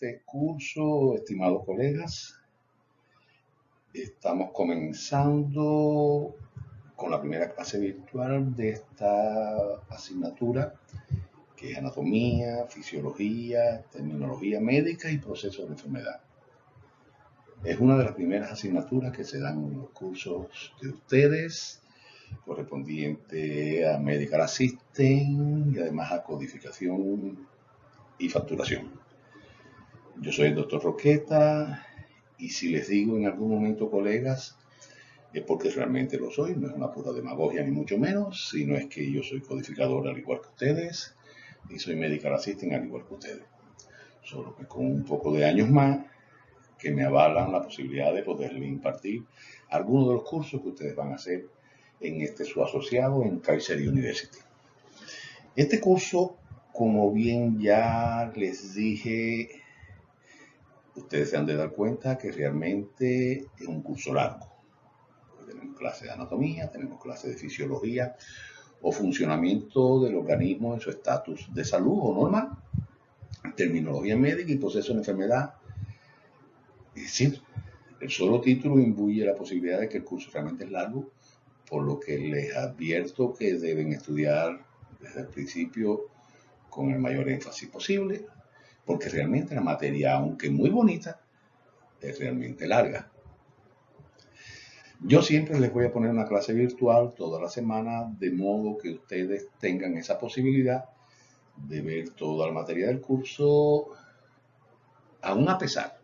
este curso, estimados colegas. Estamos comenzando con la primera clase virtual de esta asignatura, que es anatomía, fisiología, terminología médica y procesos de enfermedad. Es una de las primeras asignaturas que se dan en los cursos de ustedes, correspondiente a Medical Assistant y además a codificación y facturación. Yo soy el doctor Roqueta y si les digo en algún momento, colegas, es porque realmente lo soy, no es una pura demagogia ni mucho menos, sino es que yo soy codificador al igual que ustedes y soy Medical Assistant al igual que ustedes. Solo que con un poco de años más que me avalan la posibilidad de poderle impartir algunos de los cursos que ustedes van a hacer en su asociado en Kaiser University. Este curso, como bien ya les dije, ustedes se han de dar cuenta que realmente es un curso largo. Tenemos clases de anatomía, tenemos clases de fisiología o funcionamiento del organismo en su estatus de salud o normal, terminología médica y proceso de enfermedad. Es decir, el solo título imbuye la posibilidad de que el curso realmente es largo, por lo que les advierto que deben estudiar desde el principio con el mayor énfasis posible, porque realmente la materia, aunque muy bonita, es realmente larga. Yo siempre les voy a poner una clase virtual toda la semana, de modo que ustedes tengan esa posibilidad de ver toda la materia del curso, aún a pesar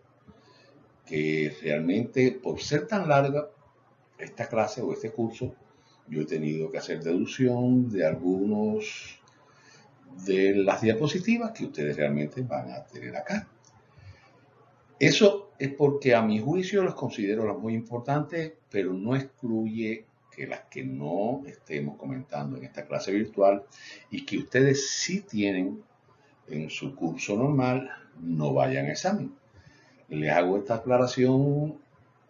que realmente por ser tan larga esta clase o este curso, yo he tenido que hacer deducción de algunos de las diapositivas que ustedes realmente van a tener acá. Eso es porque a mi juicio los considero las muy importantes, pero no excluye que las que no estemos comentando en esta clase virtual y que ustedes sí tienen en su curso normal no vayan a examen. Les hago esta aclaración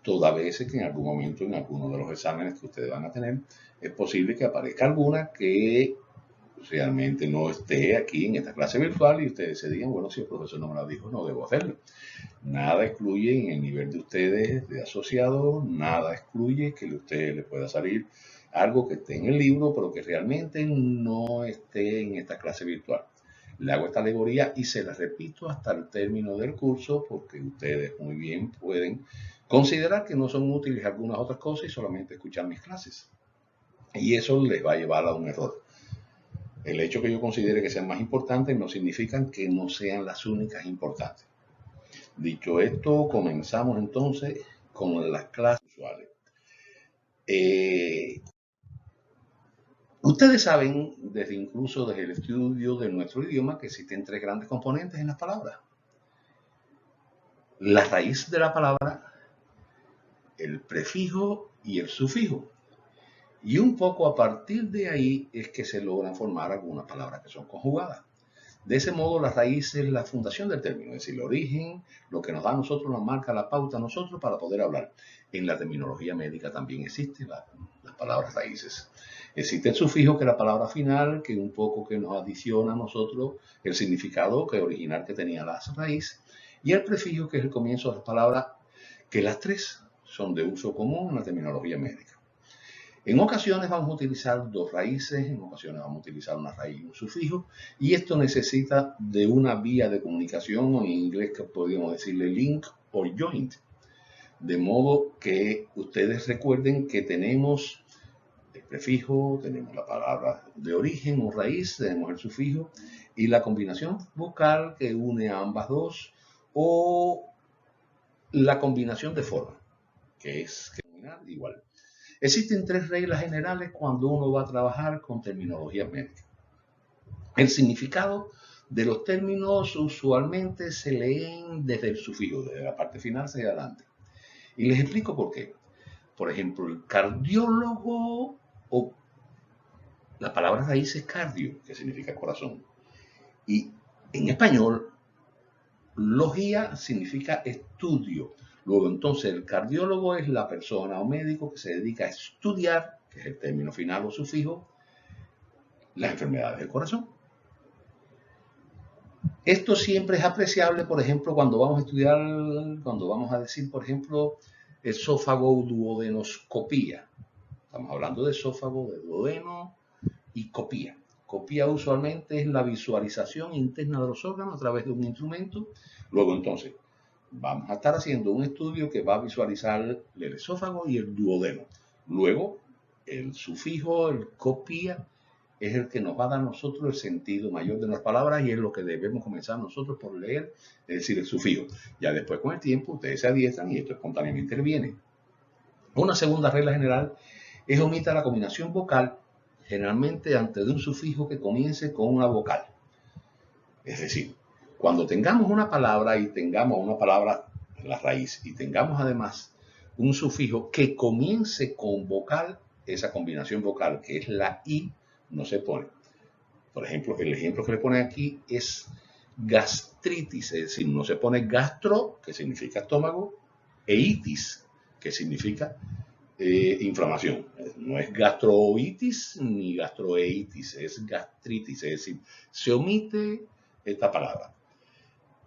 toda vez que en algún momento en alguno de los exámenes que ustedes van a tener es posible que aparezca alguna que realmente no esté aquí en esta clase virtual y ustedes se digan, bueno, si el profesor no me lo dijo, no debo hacerlo. Nada excluye en el nivel de ustedes de asociado, nada excluye que a ustedes les pueda salir algo que esté en el libro, pero que realmente no esté en esta clase virtual. Le hago esta alegoría y se la repito hasta el término del curso, porque ustedes muy bien pueden considerar que no son útiles algunas otras cosas y solamente escuchar mis clases. Y eso les va a llevar a un error. El hecho que yo considere que sean más importantes no significa que no sean las únicas importantes. Dicho esto, comenzamos entonces con las clases usuales. Ustedes saben, incluso desde el estudio de nuestro idioma, que existen tres grandes componentes en las palabras. La raíz de la palabra, el prefijo y el sufijo. Y un poco a partir de ahí es que se logran formar algunas palabras que son conjugadas. De ese modo, la raíz es la fundación del término, es decir, el origen, lo que nos da a nosotros, nos marca la pauta a nosotros para poder hablar. En la terminología médica también existen las palabras raíces. Existe el sufijo, que es la palabra final, que un poco que nos adiciona a nosotros el significado que original que tenía la raíz, y el prefijo, que es el comienzo de las palabras, que las tres son de uso común en la terminología médica. En ocasiones vamos a utilizar dos raíces, en ocasiones vamos a utilizar una raíz y un sufijo, y esto necesita de una vía de comunicación, o en inglés que podríamos decirle link o joint. De modo que ustedes recuerden que tenemos el prefijo, tenemos la palabra de origen o raíz, tenemos el sufijo y la combinación vocal que une a ambas dos, o la combinación de forma, que es igual. Existen tres reglas generales cuando uno va a trabajar con terminología médica. El significado de los términos usualmente se leen desde el sufijo, desde la parte final hacia adelante. Y les explico por qué. Por ejemplo, el cardiólogo, o la palabra raíz es cardio, que significa corazón. Y en español, logía significa estudio. Luego, entonces, el cardiólogo es la persona o médico que se dedica a estudiar, que es el término final o sufijo, las enfermedades del corazón. Esto siempre es apreciable, por ejemplo, cuando vamos a estudiar, cuando vamos a decir, por ejemplo, esófago duodenoscopía. Estamos hablando de esófago, de duodeno y copía. Copía usualmente es la visualización interna de los órganos a través de un instrumento. Luego entonces vamos a estar haciendo un estudio que va a visualizar el esófago y el duodeno. Luego el sufijo, el copía, es el que nos va a dar a nosotros el sentido mayor de las palabras y es lo que debemos comenzar nosotros por leer, es decir, el sufijo. Ya después con el tiempo ustedes se adiestran y esto espontáneamente viene. Una segunda regla general es omita la combinación vocal generalmente antes de un sufijo que comience con una vocal. Es decir, cuando tengamos una palabra y tengamos una palabra en la raíz y tengamos además un sufijo que comience con vocal, esa combinación vocal que es la I no se pone. Por ejemplo, el ejemplo que le pone aquí es gastritis, es decir, no se pone gastro, que significa estómago, e itis, que significa inflamación. No es gastroitis ni gastroeitis, es gastritis, es decir, se omite esta palabra.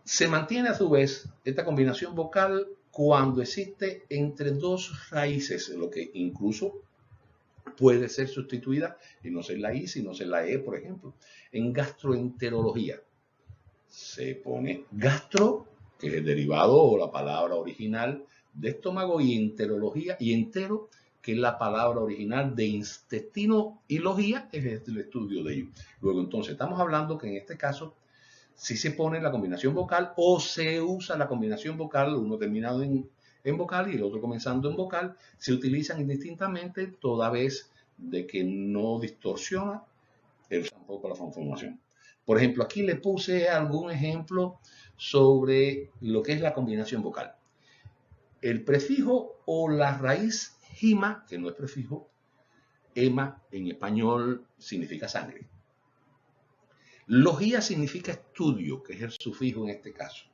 Se mantiene a su vez esta combinación vocal cuando existe entre dos raíces, lo que incluso puede ser sustituida y no ser la I, sino ser la E, por ejemplo. En gastroenterología se pone gastro, que es el derivado o la palabra original de estómago, y enterología, y entero, que es la palabra original de intestino, y logía es el estudio de ello. Luego entonces estamos hablando que en este caso si se pone la combinación vocal o se usa la combinación vocal, uno terminado en vocal y el otro comenzando en vocal, se utilizan indistintamente toda vez de que no distorsiona tampoco la conformación. Por ejemplo, aquí le puse algún ejemplo sobre lo que es la combinación vocal. El prefijo o la raíz jima, que no es prefijo, ema en español significa sangre. Logía significa estudio, que es el sufijo en este caso.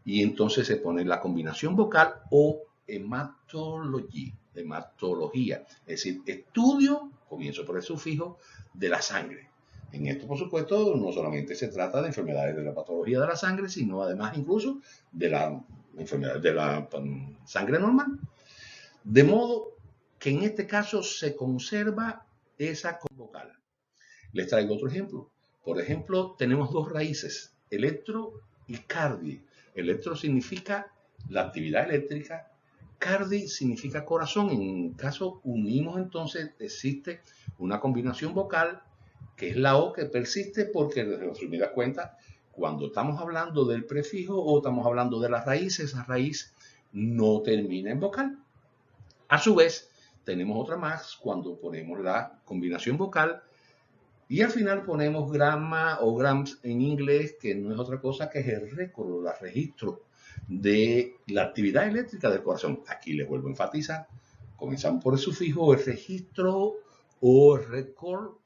Y entonces se pone la combinación vocal o hematología, es decir, estudio, comienzo por el sufijo, de la sangre. En esto, por supuesto, no solamente se trata de enfermedades de la patología de la sangre, sino además incluso de la enfermedad de la sangre normal. De modo que en este caso se conserva esa vocal. Les traigo otro ejemplo. Por ejemplo, tenemos dos raíces, electro y cardi. Electro significa la actividad eléctrica, cardi significa corazón. En caso unimos entonces, existe una combinación vocal que es la O que persiste porque, en resumidas cuentas, cuando estamos hablando del prefijo o estamos hablando de la raíz, esa raíz no termina en vocal. A su vez, tenemos otra más cuando ponemos la combinación vocal y al final ponemos grama o grams en inglés, que no es otra cosa que es el récord, el registro de la actividad eléctrica del corazón. Aquí les vuelvo a enfatizar. Comenzamos por el sufijo, el registro o el récord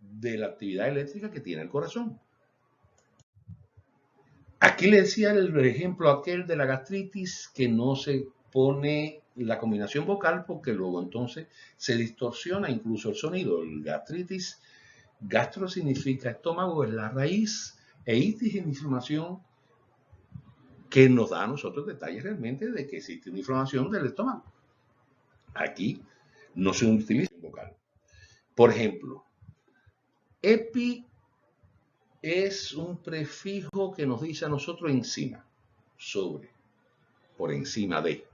de la actividad eléctrica que tiene el corazón. Aquí le decía el ejemplo aquel de la gastritis, que no se pone la combinación vocal porque luego entonces se distorsiona incluso el sonido. El gastritis, gastro significa estómago, es la raíz, e itis es inflamación, que nos da a nosotros detalles realmente de que existe una inflamación del estómago. Aquí no se utiliza vocal. Por ejemplo, epi es un prefijo que nos dice a nosotros encima, sobre, por encima de.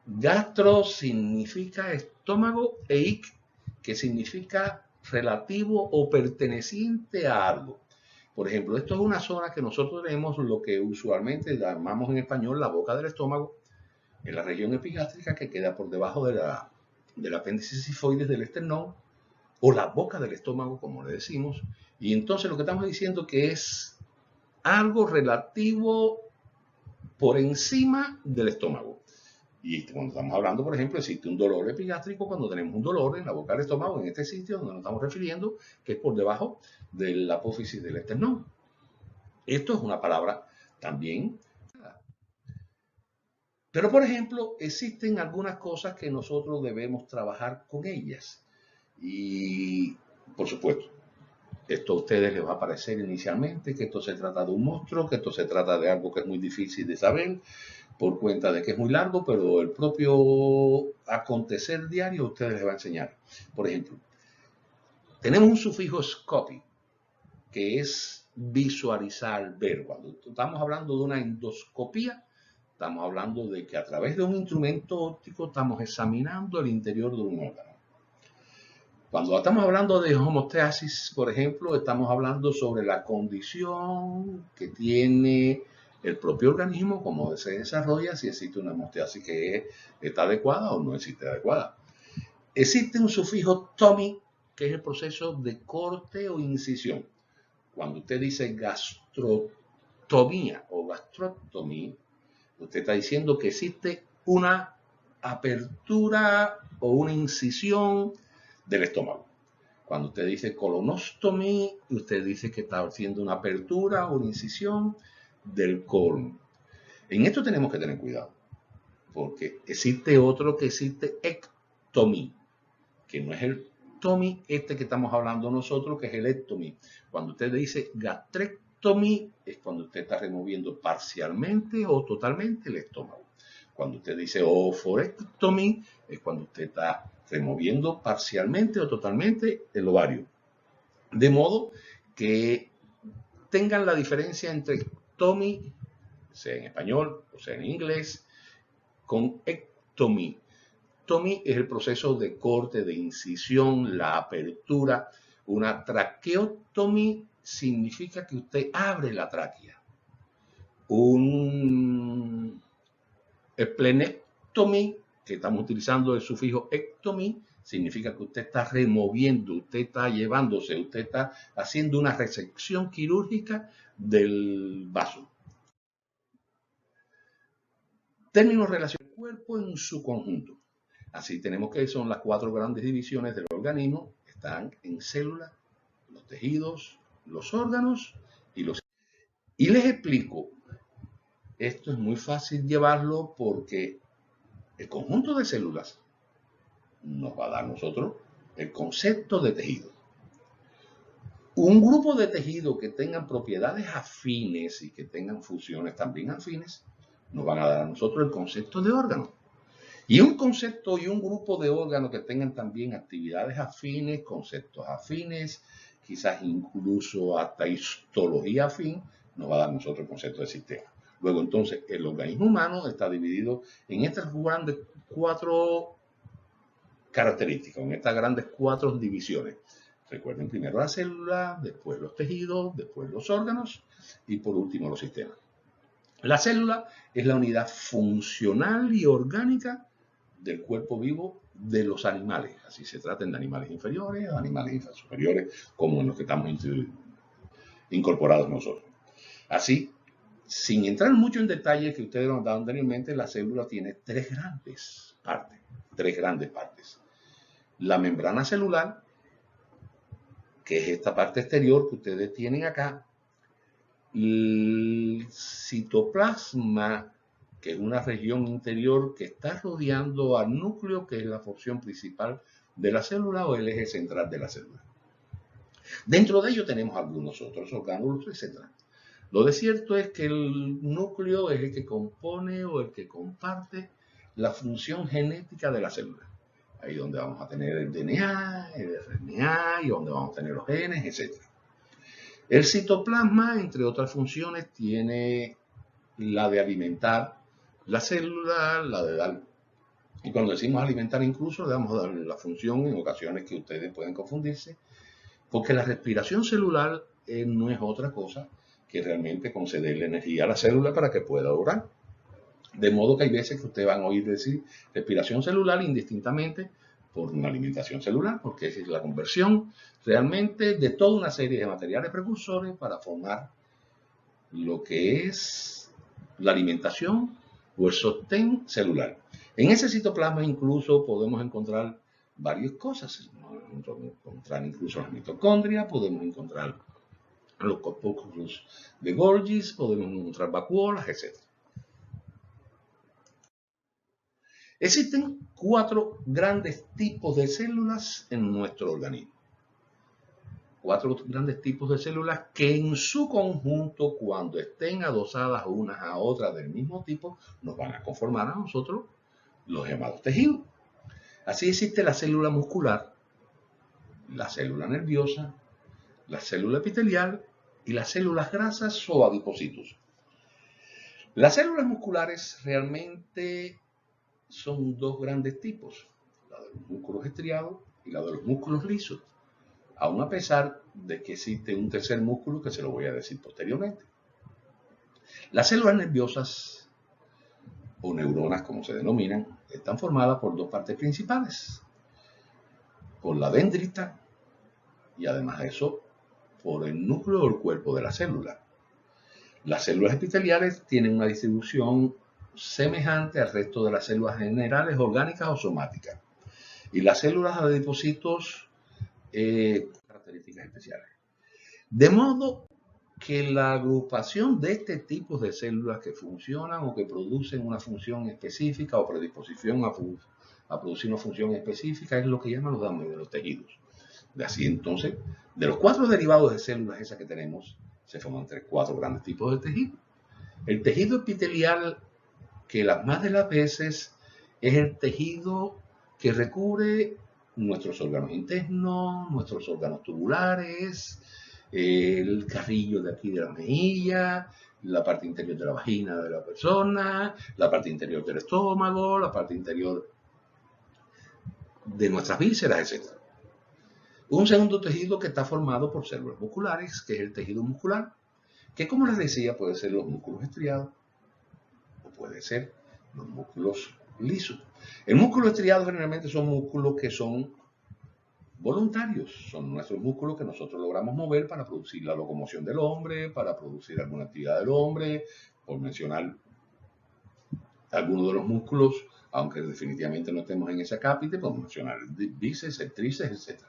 Gastro significa estómago e ic, que significa relativo o perteneciente a algo. Por ejemplo, esto es una zona que nosotros tenemos lo que usualmente llamamos en español la boca del estómago, en la región epigástrica que queda por debajo del apéndice sifoides del esternón, o la boca del estómago, como le decimos. Y entonces lo que estamos diciendo que es algo relativo por encima del estómago. Y cuando estamos hablando, por ejemplo, existe un dolor epigástrico cuando tenemos un dolor en la boca del estómago, en este sitio donde nos estamos refiriendo, que es por debajo de la apófisis del esternón. Esto es una palabra también. Pero, por ejemplo, existen algunas cosas que nosotros debemos trabajar con ellas. Y, por supuesto, Esto a ustedes les va a parecer inicialmente que esto se trata de un monstruo, que esto se trata de algo que es muy difícil de saber, por cuenta de que es muy largo, pero el propio acontecer diario a ustedes les va a enseñar. Por ejemplo, tenemos un sufijo scopy, que es visualizar, ver. Cuando estamos hablando de una endoscopía, estamos hablando de que a través de un instrumento óptico estamos examinando el interior de un órgano. Cuando estamos hablando de homeostasis, por ejemplo, estamos hablando sobre la condición que tiene el propio organismo, cómo se desarrolla, si existe una homeostasis que está adecuada o no existe adecuada. Existe un sufijo tomi, que es el proceso de corte o incisión. Cuando usted dice gastrotomía o gastrotomía, usted está diciendo que existe una apertura o una incisión del estómago. Cuando usted dice colonostomía, usted dice que está haciendo una apertura o una incisión del colon. En esto tenemos que tener cuidado, porque existe otro que existe ectomía, que no es el tomi este que estamos hablando nosotros, que es el ectomía. Cuando usted dice gastrectomía, es cuando usted está removiendo parcialmente o totalmente el estómago. Cuando usted dice oophorectomía, es cuando usted está removiendo parcialmente o totalmente el ovario. De modo que tengan la diferencia entre ectomía, sea en español o sea en inglés, con ectomía. Ectomía es el proceso de corte, de incisión, la apertura. Una traqueotomía significa que usted abre la tráquea. Un esplenectomía, que estamos utilizando el sufijo ectomía, significa que usted está removiendo, usted está llevándose, usted está haciendo una resección quirúrgica del vaso. Términos relacionados al cuerpo en su conjunto. Así tenemos que son las 4 grandes divisiones del organismo. Están en células, los tejidos, los órganos y los... Y les explico, esto es muy fácil llevarlo porque el conjunto de células nos va a dar a nosotros el concepto de tejido. Un grupo de tejidos que tengan propiedades afines y que tengan funciones también afines, nos van a dar a nosotros el concepto de órgano. Y un concepto y un grupo de órganos que tengan también actividades afines, conceptos afines, quizás incluso hasta histología afín, nos va a dar a nosotros el concepto de sistema. Luego, entonces, el organismo humano está dividido en estas grandes 4 características, en estas grandes 4 divisiones. Recuerden primero la célula, después los tejidos, después los órganos y por último los sistemas. La célula es la unidad funcional y orgánica del cuerpo vivo de los animales. Así se traten de animales inferiores o animales superiores, como en los que estamos incorporados nosotros. Así, sin entrar mucho en detalle que ustedes nos han dado anteriormente, la célula tiene 3 grandes partes. 3 grandes partes. La membrana celular, que es esta parte exterior que ustedes tienen acá. El citoplasma, que es una región interior que está rodeando al núcleo, que es la función principal de la célula o el eje central de la célula. Dentro de ello tenemos algunos otros orgánulos, etc. Lo de cierto es que el núcleo es el que compone o el que comparte la función genética de la célula. Ahí donde vamos a tener el DNA, el RNA y donde vamos a tener los genes, etc. El citoplasma, entre otras funciones, tiene la de alimentar la célula, la de dar, y cuando decimos alimentar incluso, le damos a dar la función en ocasiones que ustedes pueden confundirse, porque la respiración celular no es otra cosa que realmente concederle energía a la célula para que pueda durar. De modo que hay veces que ustedes van a oír decir respiración celular indistintamente por una alimentación celular, porque esa es la conversión realmente de toda una serie de materiales precursores para formar lo que es la alimentación o el sostén celular. En ese citoplasma incluso podemos encontrar varias cosas. Podemos encontrar incluso las mitocondrias, podemos encontrar los corpúsculos de Golgi, podemos encontrar vacuolas, etc. Existen 4 grandes tipos de células en nuestro organismo. 4 grandes tipos de células que en su conjunto, cuando estén adosadas unas a otras del mismo tipo, nos van a conformar a nosotros los llamados tejidos. Así existe la célula muscular, la célula nerviosa, la célula epitelial y las células grasas o adipocitos. Las células musculares realmente son 2 grandes tipos, la de los músculos estriados y la de los músculos lisos, aun a pesar de que existe un tercer músculo que se lo voy a decir posteriormente. Las células nerviosas, o neuronas como se denominan, están formadas por 2 partes principales, por la dendrita y además de eso, por el núcleo del cuerpo de la célula. Las células epiteliales tienen una distribución semejante al resto de las células generales, orgánicas o somáticas. Y las células adipocitos, características especiales. De modo que la agrupación de este tipo de células que funcionan o que producen una función específica o predisposición a producir una función específica es lo que llaman los tejidos. De así entonces, de los 4 derivados de células esas que tenemos, se forman 4 grandes tipos de tejido. El tejido epitelial, que las más de las veces es el tejido que recubre nuestros órganos internos, nuestros órganos tubulares, el carrillo de aquí de la mejilla, la parte interior de la vagina de la persona, la parte interior del estómago, la parte interior de nuestras vísceras, etc. Un segundo tejido que está formado por células musculares, que es el tejido muscular, que como les decía puede ser los músculos estriados o puede ser los músculos lisos. El músculo estriado generalmente son músculos que son voluntarios, son nuestros músculos que nosotros logramos mover para producir la locomoción del hombre, para producir alguna actividad del hombre, por mencionar algunos de los músculos, aunque definitivamente no estemos en ese cápite, podemos mencionar el bíceps, el tríceps, etc.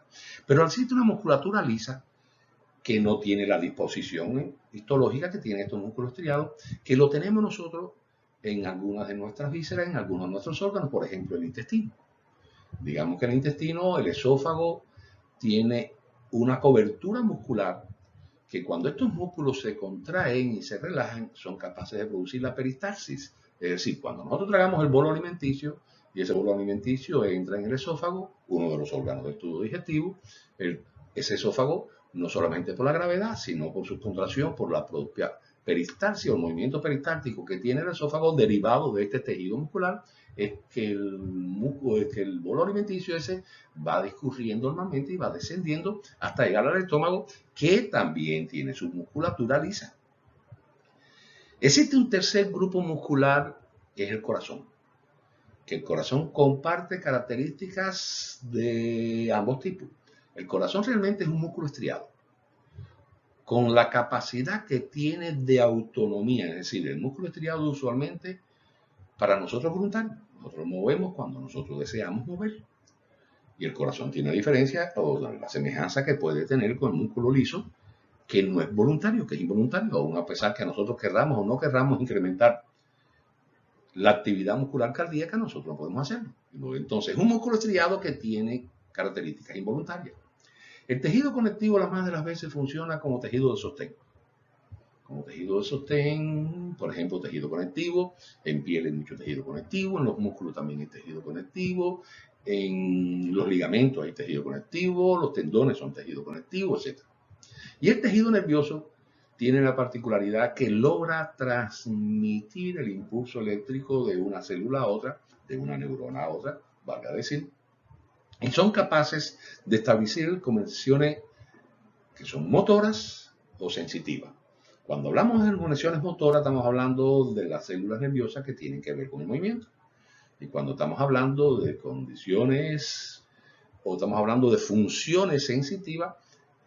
Pero existe una musculatura lisa que no tiene la disposición histológica que tienen estos músculos estriados, que lo tenemos nosotros en algunas de nuestras vísceras, en algunos de nuestros órganos, por ejemplo el intestino. Digamos que el intestino, el esófago, tiene una cobertura muscular que cuando estos músculos se contraen y se relajan, son capaces de producir la peristalsis. Es decir, cuando nosotros tragamos el bolo alimenticio y ese bolo alimenticio entra en el esófago, uno de los órganos del tubo digestivo, ese esófago, no solamente por la gravedad, sino por su contracción, por la propia peristalsis o el movimiento peristáltico que tiene el esófago derivado de este tejido muscular, es que el bolo alimenticio ese va discurriendo normalmente y va descendiendo hasta llegar al estómago, que también tiene su musculatura lisa. Existe un tercer grupo muscular que es el corazón, que el corazón comparte características de ambos tipos. El corazón realmente es un músculo estriado, con la capacidad que tiene de autonomía, es decir, el músculo estriado usualmente para nosotros es voluntario, nosotros movemos cuando nosotros deseamos mover. Y el corazón tiene la diferencia o la semejanza que puede tener con el músculo liso, que no es voluntario, que es involuntario, aún a pesar que nosotros querramos o no querramos incrementar la actividad muscular cardíaca, nosotros no podemos hacerlo. Entonces, es un músculo estriado que tiene características involuntarias. El tejido conectivo las más de las veces funciona como tejido de sostén. Como tejido de sostén, por ejemplo, tejido conectivo, en piel hay mucho tejido conectivo, en los músculos también hay tejido conectivo, en los ligamentos hay tejido conectivo, los tendones son tejido conectivo, etc. Y el tejido nervioso tiene la particularidad que logra transmitir el impulso eléctrico de una célula a otra, de una neurona a otra, valga decir, y son capaces de establecer conexiones que son motoras o sensitivas. Cuando hablamos de conexiones motoras, estamos hablando de las células nerviosas que tienen que ver con el movimiento. Y cuando estamos hablando de condiciones o estamos hablando de funciones sensitivas,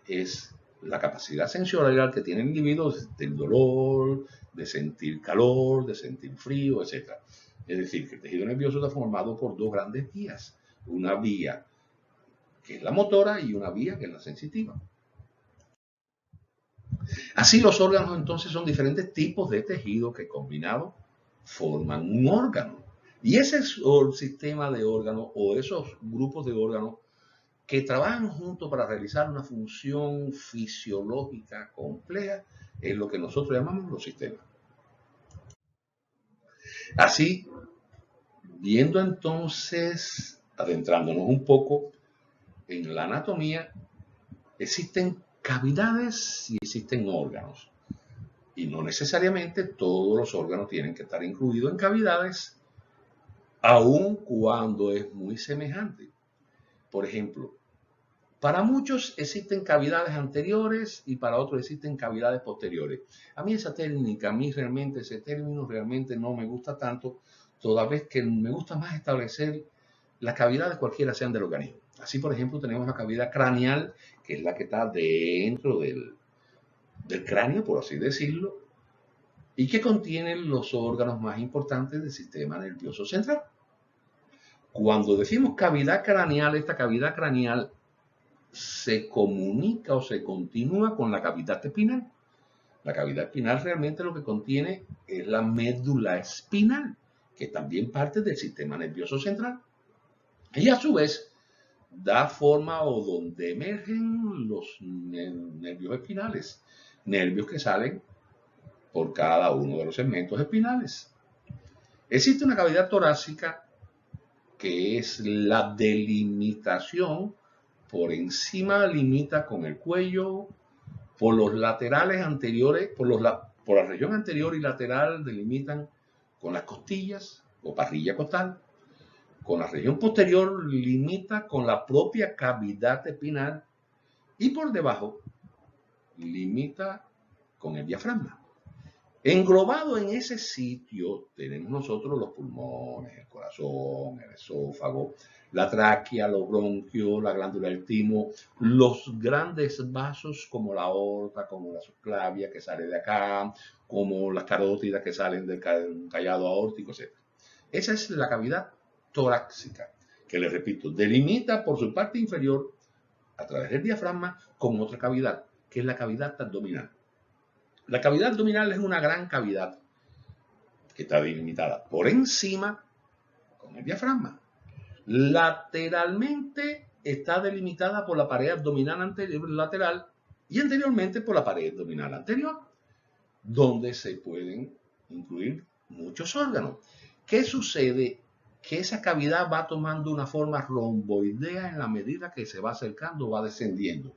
es la capacidad sensorial que tiene el individuo de sentir dolor, de sentir calor, de sentir frío, etc. Es decir, que el tejido nervioso está formado por 2 grandes vías. Una vía que es la motora y una vía que es la sensitiva. Así los órganos entonces son diferentes tipos de tejido que combinados forman un órgano. Y ese es el sistema de órganos o esos grupos de órganos que trabajan juntos para realizar una función fisiológica compleja, es lo que nosotros llamamos los sistemas. Así, viendo entonces, adentrándonos un poco en la anatomía, existen cavidades y existen órganos. Y no necesariamente todos los órganos tienen que estar incluidos en cavidades, aun cuando es muy semejante. Por ejemplo, para muchos existen cavidades anteriores y para otros existen cavidades posteriores. A mí esa técnica, ese término realmente no me gusta tanto, toda vez que me gusta más establecer las cavidades cualquiera sean del organismo. Así, por ejemplo, tenemos la cavidad craneal, que es la que está dentro del cráneo, por así decirlo, y que contiene los órganos más importantes del sistema nervioso central. Cuando decimos cavidad craneal, esta cavidad craneal se comunica o se continúa con la cavidad espinal. La cavidad espinal realmente lo que contiene es la médula espinal, que también parte del sistema nervioso central. Y a su vez da forma o donde emergen los nervios espinales, nervios que salen por cada uno de los segmentos espinales. Existe una cavidad torácica que es la delimitación por encima, limita con el cuello, por los laterales anteriores, por la región anterior y lateral delimitan con las costillas o parrilla costal. Con la región posterior limita con la propia cavidad espinal y por debajo limita con el diafragma. Englobado en ese sitio tenemos nosotros los pulmones, el corazón, el esófago, la tráquea, los bronquios, la glándula del timo, los grandes vasos como la aorta, como la subclavia que sale de acá, como las carótidas que salen del callado aórtico, etc. Esa es la cavidad torácica, que les repito, delimita por su parte inferior a través del diafragma con otra cavidad, que es la cavidad abdominal. La cavidad abdominal es una gran cavidad que está delimitada por encima con el diafragma. Lateralmente está delimitada por la pared abdominal anterior, lateral y anteriormente por la pared abdominal anterior, donde se pueden incluir muchos órganos. ¿Qué sucede? Que esa cavidad va tomando una forma romboidea en la medida que se va acercando, va descendiendo.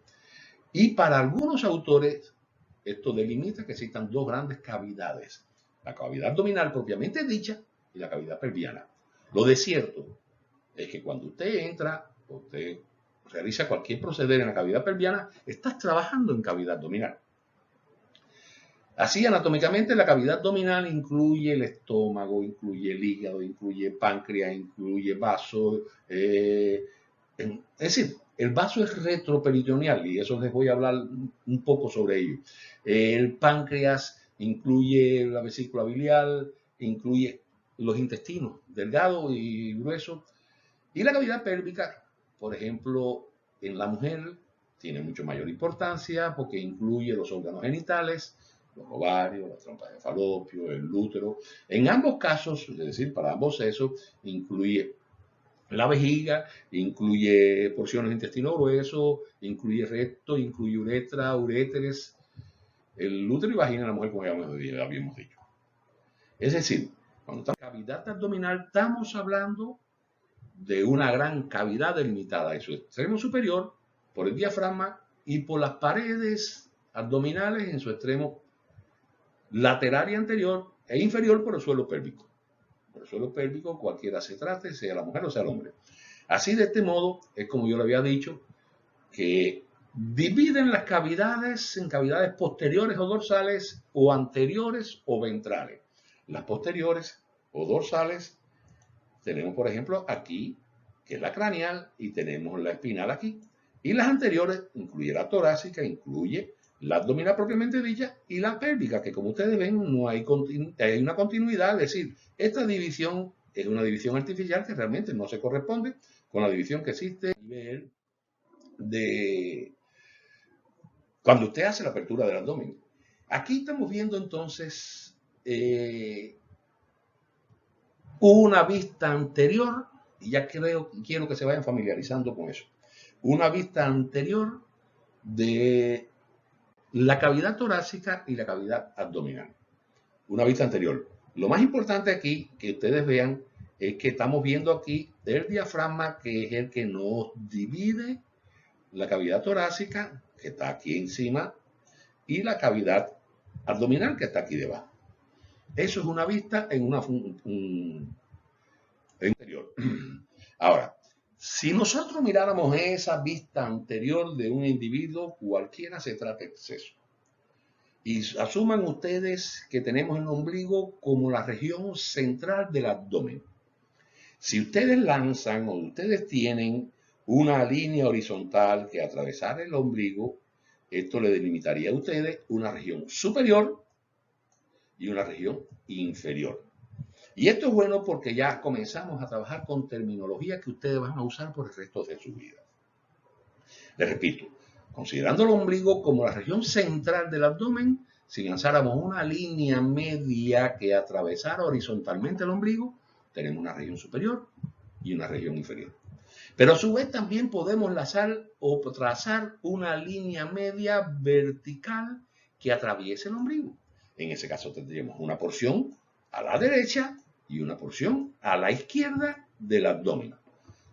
Y para algunos autores, esto delimita que existan dos grandes cavidades, la cavidad abdominal propiamente dicha y la cavidad pelviana. Lo de cierto es que cuando usted entra, usted realiza cualquier proceder en la cavidad pelviana, estás trabajando en cavidad abdominal. Así, anatómicamente, la cavidad abdominal incluye el estómago, incluye el hígado, incluye páncreas, incluye vaso. Es decir, el vaso es retroperitoneal y eso les voy a hablar un poco sobre ello. El páncreas incluye la vesícula biliar, incluye los intestinos, delgados y gruesos. Y la cavidad pélvica, por ejemplo, en la mujer tiene mucho mayor importancia porque incluye los órganos genitales, los ovarios, la trompa de falopio, el útero. En ambos casos, es decir, para ambos sexos, incluye la vejiga, incluye porciones de intestino grueso, incluye recto, incluye uretra, uréteres, el útero y vagina de la mujer, como ya habíamos dicho. Es decir, cuando estamos en cavidad abdominal, estamos hablando de una gran cavidad delimitada en su extremo superior por el diafragma y por las paredes abdominales en su extremo lateral y anterior e inferior por el suelo pélvico. Por el suelo pélvico, cualquiera se trate, sea la mujer o sea el hombre. Así, de este modo, es como yo le había dicho, que dividen las cavidades en cavidades posteriores o dorsales o anteriores o ventrales. Las posteriores o dorsales tenemos, por ejemplo, aquí, que es la craneal, y tenemos la espinal aquí. Y las anteriores incluye la torácica, incluye la abdominal propiamente dicha y la pélvica, que como ustedes ven no hay una continuidad, es decir, esta división es una división artificial que realmente no se corresponde con la división que existe a nivel de cuando usted hace la apertura del abdomen. Aquí estamos viendo entonces una vista anterior y ya quiero que se vayan familiarizando con eso. una vista anterior de la cavidad torácica y la cavidad abdominal. Una vista anterior. Lo más importante aquí que ustedes vean es que estamos viendo aquí el diafragma, que es el que nos divide la cavidad torácica, que está aquí encima, y la cavidad abdominal, que está aquí debajo. Eso es una vista en un interior. Ahora, si nosotros miráramos esa vista anterior de un individuo, cualquiera se trata de exceso. Y asuman ustedes que tenemos el ombligo como la región central del abdomen. Si ustedes lanzan o ustedes tienen una línea horizontal que atravesara el ombligo, esto le delimitaría a ustedes una región superior y una región inferior. Y esto es bueno porque ya comenzamos a trabajar con terminología que ustedes van a usar por el resto de su vida. Les repito, considerando el ombligo como la región central del abdomen, si lanzáramos una línea media que atravesara horizontalmente el ombligo, tenemos una región superior y una región inferior. Pero a su vez también podemos lanzar o trazar una línea media vertical que atraviese el ombligo. En ese caso tendríamos una porción a la derecha y una porción a la izquierda del abdomen.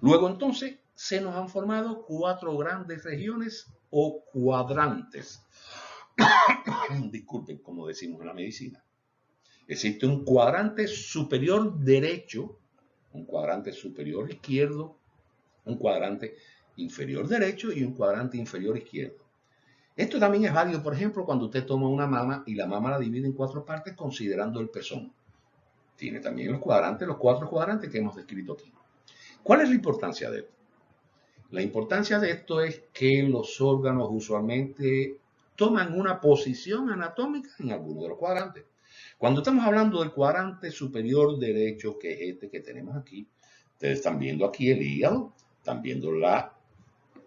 Luego entonces se nos han formado 4 grandes regiones o cuadrantes. Disculpen, como decimos en la medicina. Existe un cuadrante superior derecho, un cuadrante superior izquierdo, un cuadrante inferior derecho y un cuadrante inferior izquierdo. Esto también es válido, por ejemplo, cuando usted toma una mama y la mama la divide en 4 partes considerando el pezón. Tiene también los 4 cuadrantes que hemos descrito aquí. ¿Cuál es la importancia de esto? La importancia de esto es que los órganos usualmente toman una posición anatómica en alguno de los cuadrantes. Cuando estamos hablando del cuadrante superior derecho, que es este que tenemos aquí, ustedes están viendo aquí el hígado, están viendo la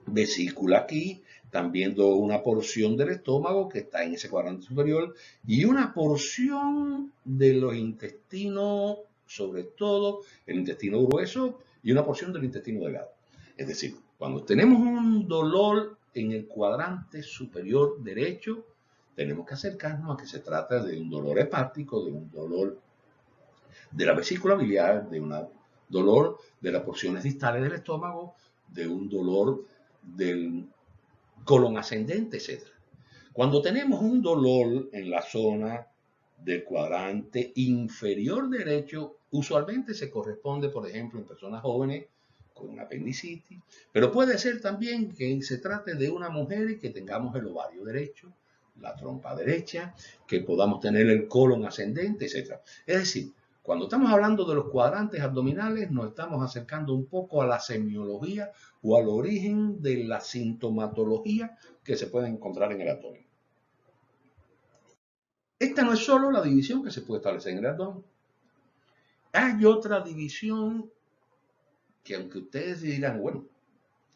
vesícula aquí, están viendo una porción del estómago que está en ese cuadrante superior y una porción de los intestinos, sobre todo el intestino grueso y una porción del intestino delgado. Es decir, cuando tenemos un dolor en el cuadrante superior derecho, tenemos que acercarnos a que se trata de un dolor hepático, de un dolor de la vesícula biliar, de un dolor de las porciones distales del estómago, de un dolor del colon ascendente, etc. Cuando tenemos un dolor en la zona del cuadrante inferior derecho, usualmente se corresponde, por ejemplo, en personas jóvenes con apendicitis, pero puede ser también que se trate de una mujer y que tengamos el ovario derecho, la trompa derecha, que podamos tener el colon ascendente, etc. Es decir, cuando estamos hablando de los cuadrantes abdominales, nos estamos acercando un poco a la semiología o al origen de la sintomatología que se puede encontrar en el abdomen. Esta no es solo la división que se puede establecer en el abdomen. Hay otra división que, aunque ustedes dirán, bueno,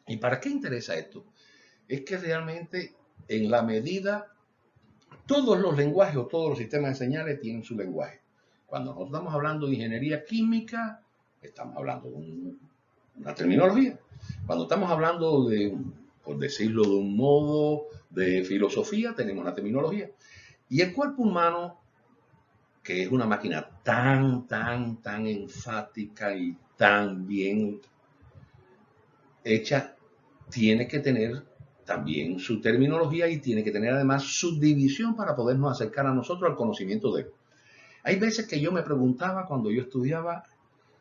¿y para qué interesa esto? Es que realmente en la medida, todos los lenguajes o todos los sistemas de señales tienen su lenguaje. Cuando nosotros estamos hablando de ingeniería química, estamos hablando de una terminología. Cuando estamos hablando de, por decirlo de un modo, de filosofía, tenemos una terminología. Y el cuerpo humano, que es una máquina tan enfática y tan bien hecha, tiene que tener también su terminología y tiene que tener además su división para podernos acercar a nosotros al conocimiento de él. Hay veces que yo me preguntaba cuando yo estudiaba,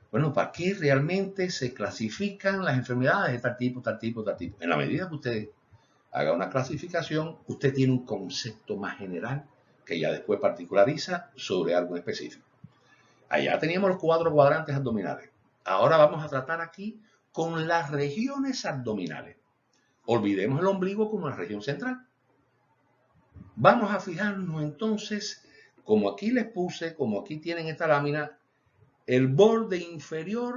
bueno, ¿para qué realmente se clasifican las enfermedades de tal tipo, tal tipo, tal tipo? En la medida que usted haga una clasificación, usted tiene un concepto más general que ya después particulariza sobre algo específico. Allá teníamos los 4 cuadrantes abdominales. Ahora vamos a tratar aquí con las regiones abdominales. Olvidemos el ombligo como la región central. Vamos a fijarnos entonces, como aquí les puse, como aquí tienen esta lámina, el borde inferior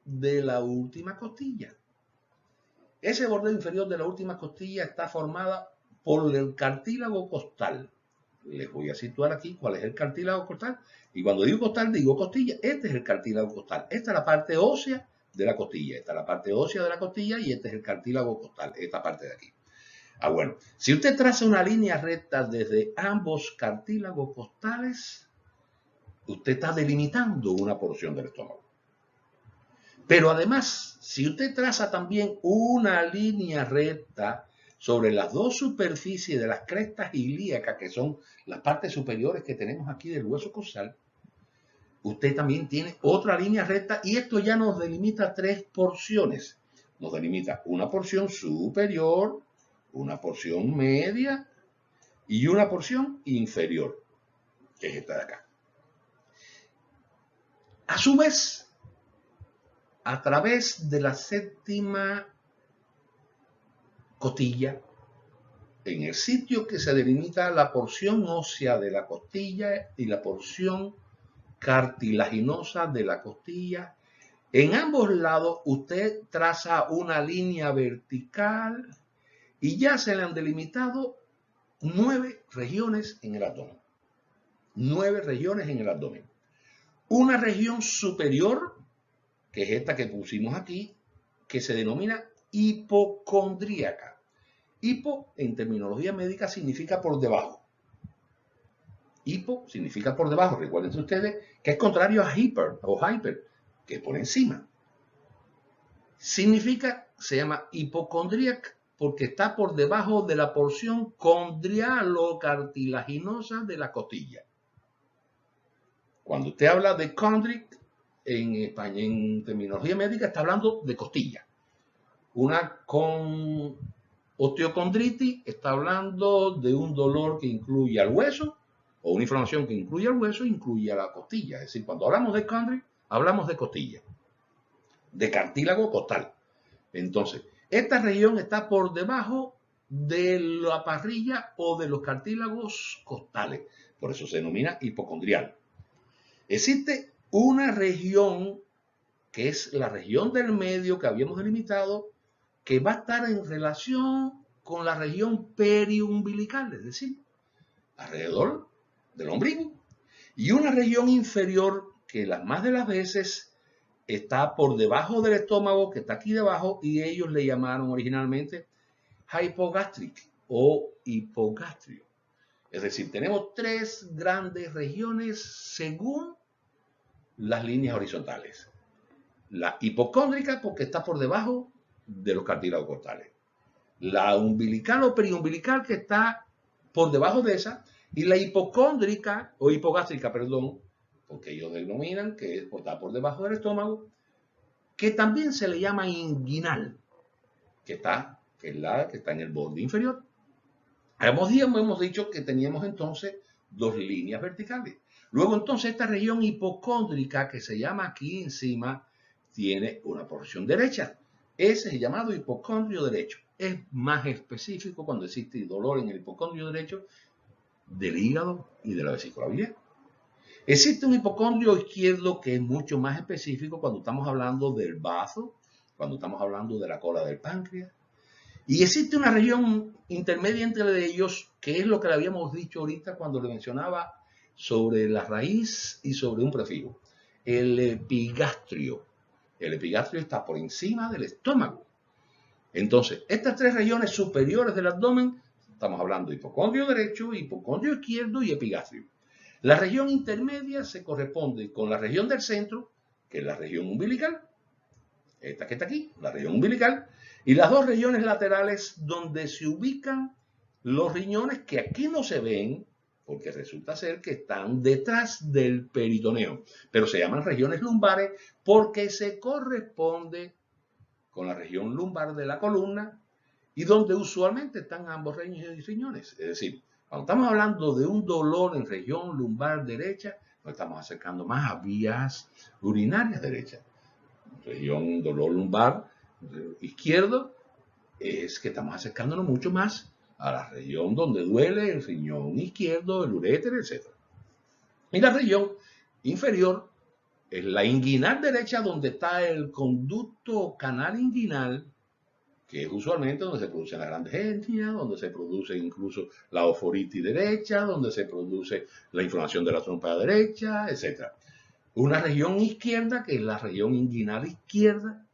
de la última costilla. Ese borde inferior de la última costilla está formada por el cartílago costal. Les voy a situar aquí cuál es el cartílago costal. Y cuando digo costal, digo costilla. Este es el cartílago costal. Esta es la parte ósea de la costilla. Esta es la parte ósea de la costilla y este es el cartílago costal, esta parte de aquí. Ah, bueno, si usted traza una línea recta desde ambos cartílagos costales, usted está delimitando una porción del estómago. Pero además, si usted traza también una línea recta sobre las dos superficies de las crestas ilíacas, que son las partes superiores que tenemos aquí del hueso costal, usted también tiene otra línea recta y esto ya nos delimita tres porciones. Nos delimita una porción superior, una porción media y una porción inferior, que es esta de acá. A su vez, a través de la séptima costilla, en el sitio que se delimita la porción ósea de la costilla y la porción cartilaginosa de la costilla, en ambos lados usted traza una línea vertical y ya se le han delimitado 9 regiones en el abdomen. 9 regiones en el abdomen. Una región superior, que es esta que pusimos aquí, que se denomina hipocondríaca. Hipo, en terminología médica, significa por debajo. Hipo significa por debajo. Recuerden ustedes que es contrario a hiper o hyper, que es por encima. Significa, se llama hipocondríaca porque está por debajo de la porción condrialo-cartilaginosa de la costilla. Cuando usted habla de chondric, en España, en terminología médica, está hablando de costilla. Una con osteocondritis está hablando de un dolor que incluye al hueso, o una inflamación que incluye al hueso, incluye a la costilla. Es decir, cuando hablamos de chondric, hablamos de costilla, de cartílago costal. Entonces, esta región está por debajo de la parrilla o de los cartílagos costales. Por eso se denomina hipocondrial. Existe una región que es la región del medio que habíamos delimitado, que va a estar en relación con la región periumbilical, es decir, alrededor del ombligo. Y una región inferior que las más de las veces está por debajo del estómago, que está aquí debajo, y ellos le llamaron originalmente hypogastric o hipogastrio. Es decir, tenemos 3 grandes regiones según las líneas horizontales. La hipocóndrica porque está por debajo de los cartílagos costales. La umbilical o periumbilical que está por debajo de esa. Y la hipocóndrica o hipogástrica, perdón, porque ellos denominan que está por debajo del estómago, que también se le llama inguinal, que es la que está en el borde inferior. Hemos dicho que teníamos entonces 2 líneas verticales. Luego entonces esta región hipocóndrica que se llama aquí encima tiene una porción derecha. Ese es el llamado hipocondrio derecho. Es más específico cuando existe dolor en el hipocondrio derecho del hígado y de la vesícula biliar. Existe un hipocondrio izquierdo que es mucho más específico cuando estamos hablando del bazo, cuando estamos hablando de la cola del páncreas. Y existe una región intermedia entre ellos, que es lo que le habíamos dicho ahorita cuando le mencionaba sobre la raíz y sobre un prefijo. El epigastrio. El epigastrio está por encima del estómago. Entonces, estas 3 regiones superiores del abdomen, estamos hablando de hipocondrio derecho, hipocondrio izquierdo y epigastrio. La región intermedia se corresponde con la región del centro, que es la región umbilical, esta que está aquí, la región umbilical, y las 2 regiones laterales donde se ubican los riñones que aquí no se ven, porque resulta ser que están detrás del peritoneo, pero se llaman regiones lumbares porque se corresponde con la región lumbar de la columna y donde usualmente están ambos riñones. Es decir, cuando estamos hablando de un dolor en región lumbar derecha, nos estamos acercando más a vías urinarias derechas. Región dolor lumbar izquierdo es que estamos acercándonos mucho más a la región donde duele el riñón izquierdo, el uréter, etc. Y la región inferior es la inguinal derecha, donde está el conducto canal inguinal, que es usualmente donde se producen las grandes hernias, donde se produce incluso la oforitis derecha, donde se produce la inflamación de la trompa derecha, etc. Una región izquierda, que es la región inguinal izquierda,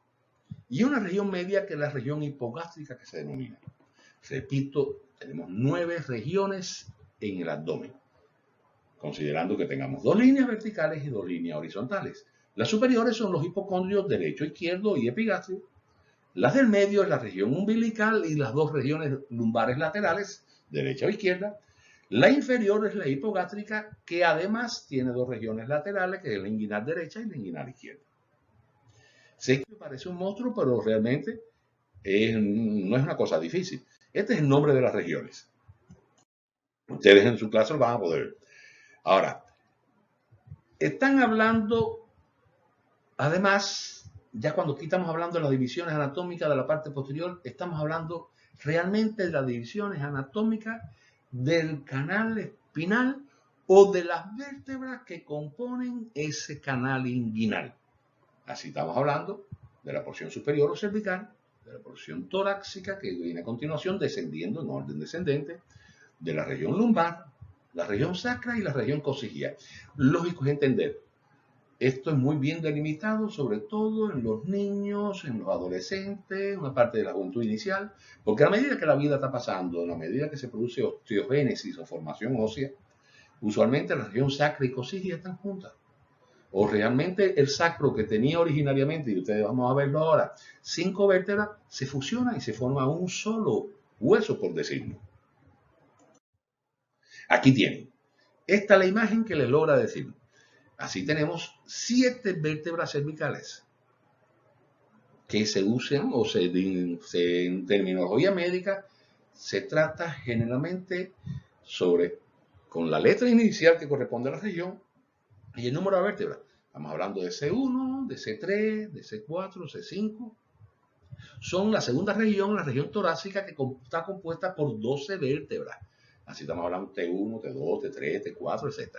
y una región media que es la región hipogástrica que se denomina. Repito, tenemos 9 regiones en el abdomen, considerando que tengamos 2 líneas verticales y 2 líneas horizontales. Las superiores son los hipocondrios derecho, izquierdo y epigastrio. Las del medio es la región umbilical y las 2 regiones lumbares laterales, derecha o izquierda. La inferior es la hipogástrica, que además tiene 2 regiones laterales, que es la inguinal derecha y la inguinal izquierda. Sé que parece un monstruo, pero realmente no es una cosa difícil. Este es el nombre de las regiones. Ustedes en su clase lo van a poder ver. Ahora, están hablando, además, ya cuando aquí estamos hablando de las divisiones anatómicas de la parte posterior, estamos hablando realmente de las divisiones anatómicas del canal espinal o de las vértebras que componen ese canal inguinal. Así estamos hablando de la porción superior o cervical, de la porción torácica que viene a continuación descendiendo en orden descendente, de la región lumbar, la región sacra y la región coccygeal. Lógico es entender. Esto es muy bien delimitado, sobre todo en los niños, en los adolescentes, una parte de la juventud inicial, porque a medida que la vida está pasando, a medida que se produce osteogénesis o formación ósea, usualmente la región sacra y coccygeal están juntas. O realmente el sacro que tenía originariamente, y ustedes vamos a verlo ahora, 5 vértebras, se fusiona y se forma un solo hueso, por decirlo. Aquí tienen. Esta es la imagen que les logra decir. Así tenemos 7 vértebras cervicales que se usan o en terminología médica se trata generalmente sobre con la letra inicial que corresponde a la región y el número de vértebras. Estamos hablando de C1, de C3, de C4, C5. Son la segunda región, la región torácica, que está compuesta por 12 vértebras. Así estamos hablando de T1, T2, T3, T4, etc.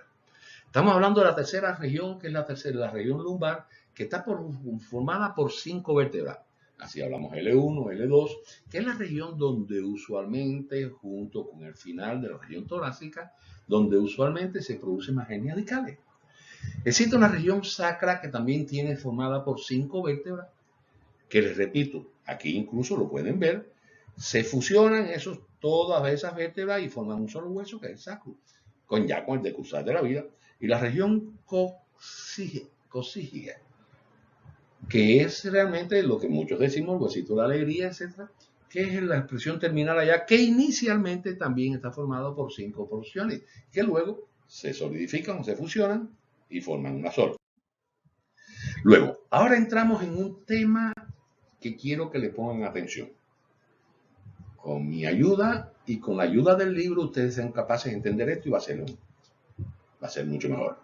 Estamos hablando de la tercera región, que es la región lumbar, que está formada por 5 vértebras. Así hablamos L1, L2, que es la región donde usualmente, junto con el final de la región torácica, donde usualmente se producen más hernias discales. Existe una región sacra que también tiene formada por 5 vértebras, que les repito, aquí incluso lo pueden ver, se fusionan todas esas vértebras y forman un solo hueso que es el sacro, con el decursar de la vida. Y la región coccygeal, que es realmente lo que muchos decimos, el huesito de la alegría, etc., que es la expresión terminal allá, que inicialmente también está formado por 5 porciones, que luego se solidifican o se fusionan y forman una sola. Luego, ahora entramos en un tema que quiero que le pongan atención. Con mi ayuda y con la ayuda del libro, ustedes sean capaces de entender esto y va a ser mucho mejor.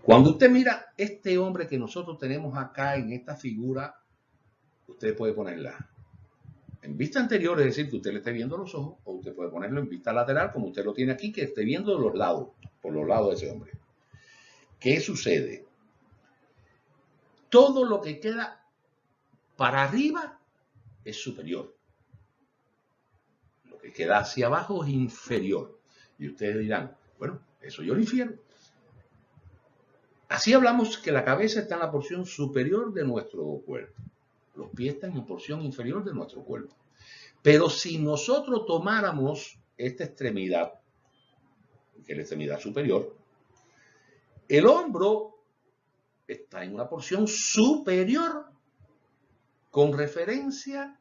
Cuando usted mira este hombre que nosotros tenemos acá en esta figura, usted puede ponerla en vista anterior, es decir, que usted le esté viendo los ojos, o usted puede ponerlo en vista lateral, como usted lo tiene aquí, que esté viendo de los lados, por los lados de ese hombre. ¿Qué sucede? Todo lo que queda para arriba es superior. Lo que queda hacia abajo es inferior. Y ustedes dirán, bueno, eso yo lo infiero. Así hablamos que la cabeza está en la porción superior de nuestro cuerpo. Los pies están en porción inferior de nuestro cuerpo. Pero si nosotros tomáramos esta extremidad, que es la extremidad superior, el hombro está en una porción superior con referencia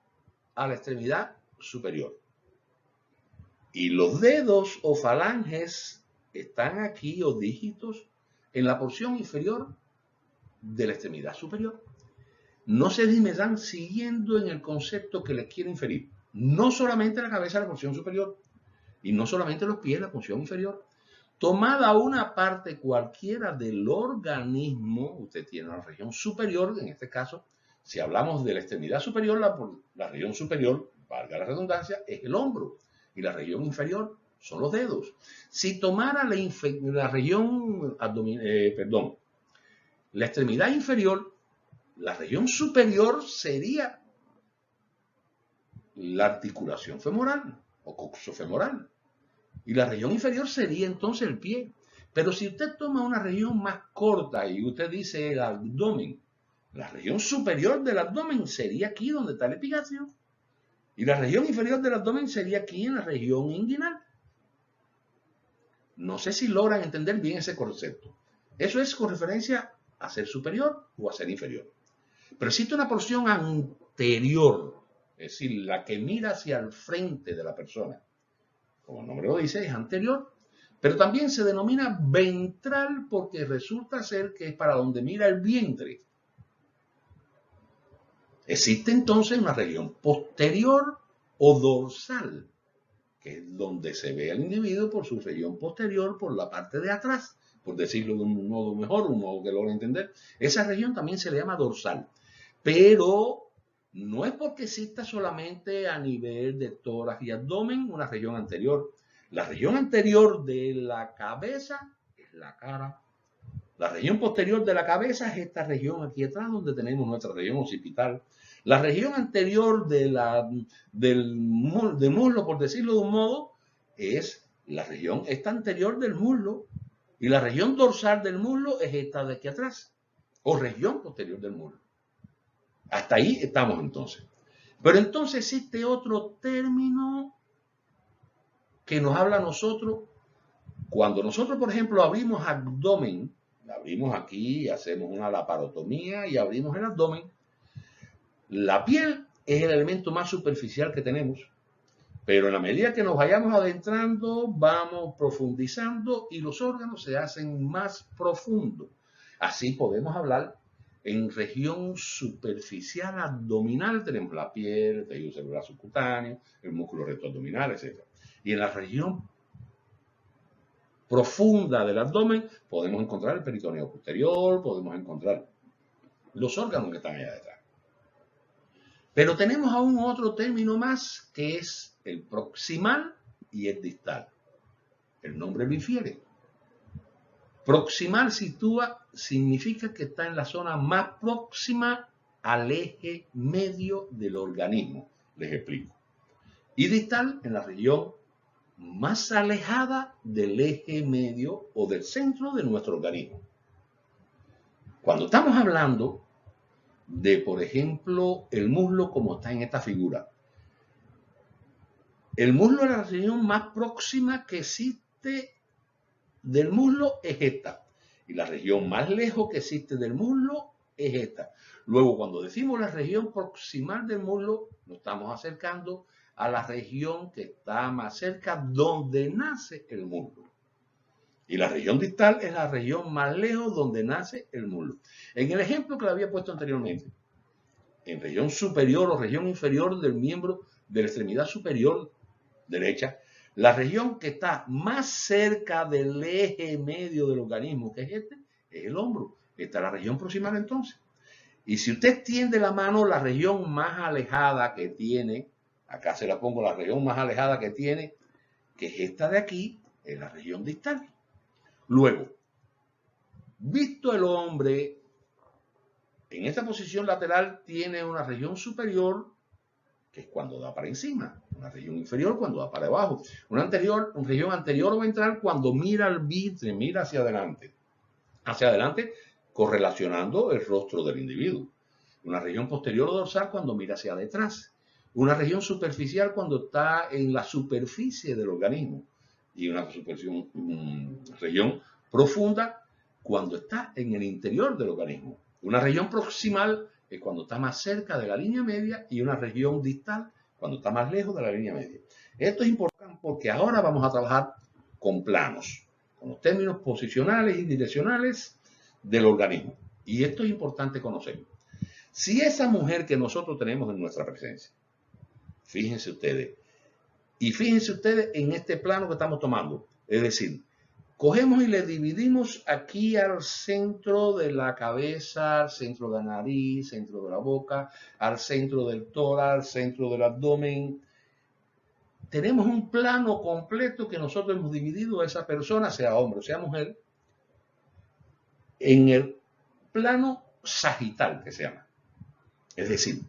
a la extremidad superior. Y los dedos o falanges están aquí, o dígitos, en la porción inferior de la extremidad superior. No sé si me están siguiendo en el concepto que les quiero inferir. No solamente la cabeza, la porción superior, y no solamente los pies, la porción inferior. Tomada una parte cualquiera del organismo, usted tiene una región superior, en este caso, si hablamos de la extremidad superior, la región superior, valga la redundancia, es el hombro, y la región inferior son los dedos. Si tomara la región la extremidad inferior, la región superior sería la articulación femoral o coxofemoral. Y la región inferior sería entonces el pie. Pero si usted toma una región más corta y usted dice el abdomen, La región superior del abdomen sería aquí donde está el epigastrio. Y la región inferior del abdomen sería aquí en la región inguinal. No sé si logran entender bien ese concepto. Eso es con referencia a ser superior o a ser inferior. Pero existe una porción anterior, es decir, la que mira hacia el frente de la persona. Como el nombre lo dice, es anterior. Pero también se denomina ventral porque resulta ser que es para donde mira el vientre. Existe entonces una región posterior o dorsal, que es donde se ve al individuo por su región posterior, por la parte de atrás, por decirlo de un modo mejor, un modo que logre entender. Esa región también se le llama dorsal, pero no es porque exista solamente a nivel de tórax y abdomen una región anterior. La región anterior de la cabeza es la cara. La región posterior de la cabeza es esta región aquí atrás donde tenemos nuestra región occipital. La región anterior del muslo, por decirlo de un modo, es la región esta anterior del muslo. Y la región dorsal del muslo es esta de aquí atrás, o región posterior del muslo. Hasta ahí estamos entonces. Pero entonces existe otro término que nos habla a nosotros. Cuando nosotros, por ejemplo, abrimos abdomen, abrimos aquí, hacemos una laparotomía y abrimos el abdomen, la piel es el elemento más superficial que tenemos, pero en la medida que nos vayamos adentrando, vamos profundizando y los órganos se hacen más profundos. Así podemos hablar en región superficial abdominal, tenemos la piel, el tejido celular subcutáneo, el músculo recto abdominal, etc. Y en la región profunda del abdomen podemos encontrar el peritoneo posterior, podemos encontrar los órganos que están allá detrás. Pero tenemos aún otro término más que es el proximal y el distal. El nombre lo infiere. Proximal significa que está en la zona más próxima al eje medio del organismo. Les explico. Y distal en la región más alejada del eje medio o del centro de nuestro organismo. Cuando estamos hablando de, por ejemplo, el muslo como está en esta figura, el muslo es la región más próxima que existe del muslo es esta. Y la región más lejos que existe del muslo es esta. Luego, cuando decimos la región proximal del muslo, nos estamos acercando a la región que está más cerca donde nace el muslo. Y la región distal es la región más lejos donde nace el muslo. En el ejemplo que le había puesto anteriormente, en región superior o región inferior del miembro de la extremidad superior derecha, la región que está más cerca del eje medio del organismo, que es este, es el hombro. Esta es la región proximal entonces. Y si usted extiende la mano, la región más alejada que tiene, acá se la pongo, la región más alejada que tiene, que es esta de aquí, es la región distal. Luego, visto el hombre, en esta posición lateral tiene una región superior, que es cuando da para encima, una región inferior cuando da para abajo, una región anterior o ventral cuando mira al vientre, mira hacia adelante, correlacionando el rostro del individuo. Una región posterior o dorsal cuando mira hacia detrás. Una región superficial cuando está en la superficie del organismo. Y una región profunda cuando está en el interior del organismo. Una región proximal es cuando está más cerca de la línea media y una región distal cuando está más lejos de la línea media. Esto es importante porque ahora vamos a trabajar con planos, con los términos posicionales y direccionales del organismo. Y esto es importante conocerlo. Si esa mujer que nosotros tenemos en nuestra presencia, fíjense ustedes en este plano que estamos tomando, es decir, cogemos y le dividimos aquí al centro de la cabeza, al centro de la nariz, centro de la boca, al centro del tórax, al centro del abdomen. Tenemos un plano completo que nosotros hemos dividido a esa persona, sea hombre o sea mujer, en el plano sagital que se llama. Es decir,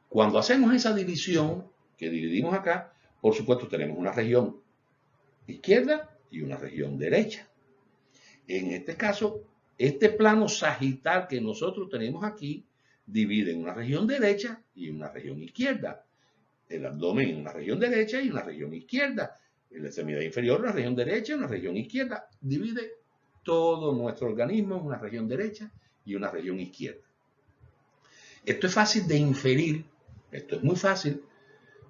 cuando hacemos esa división que dividimos acá, por supuesto tenemos una región izquierda y una región derecha. En este caso, este plano sagital que nosotros tenemos aquí divide en una región derecha y una región izquierda. El abdomen en una región derecha y una región izquierda. La extremidad inferior, una región derecha y una región izquierda. Divide todo nuestro organismo en una región derecha y una región izquierda. Esto es fácil de inferir, esto es muy fácil,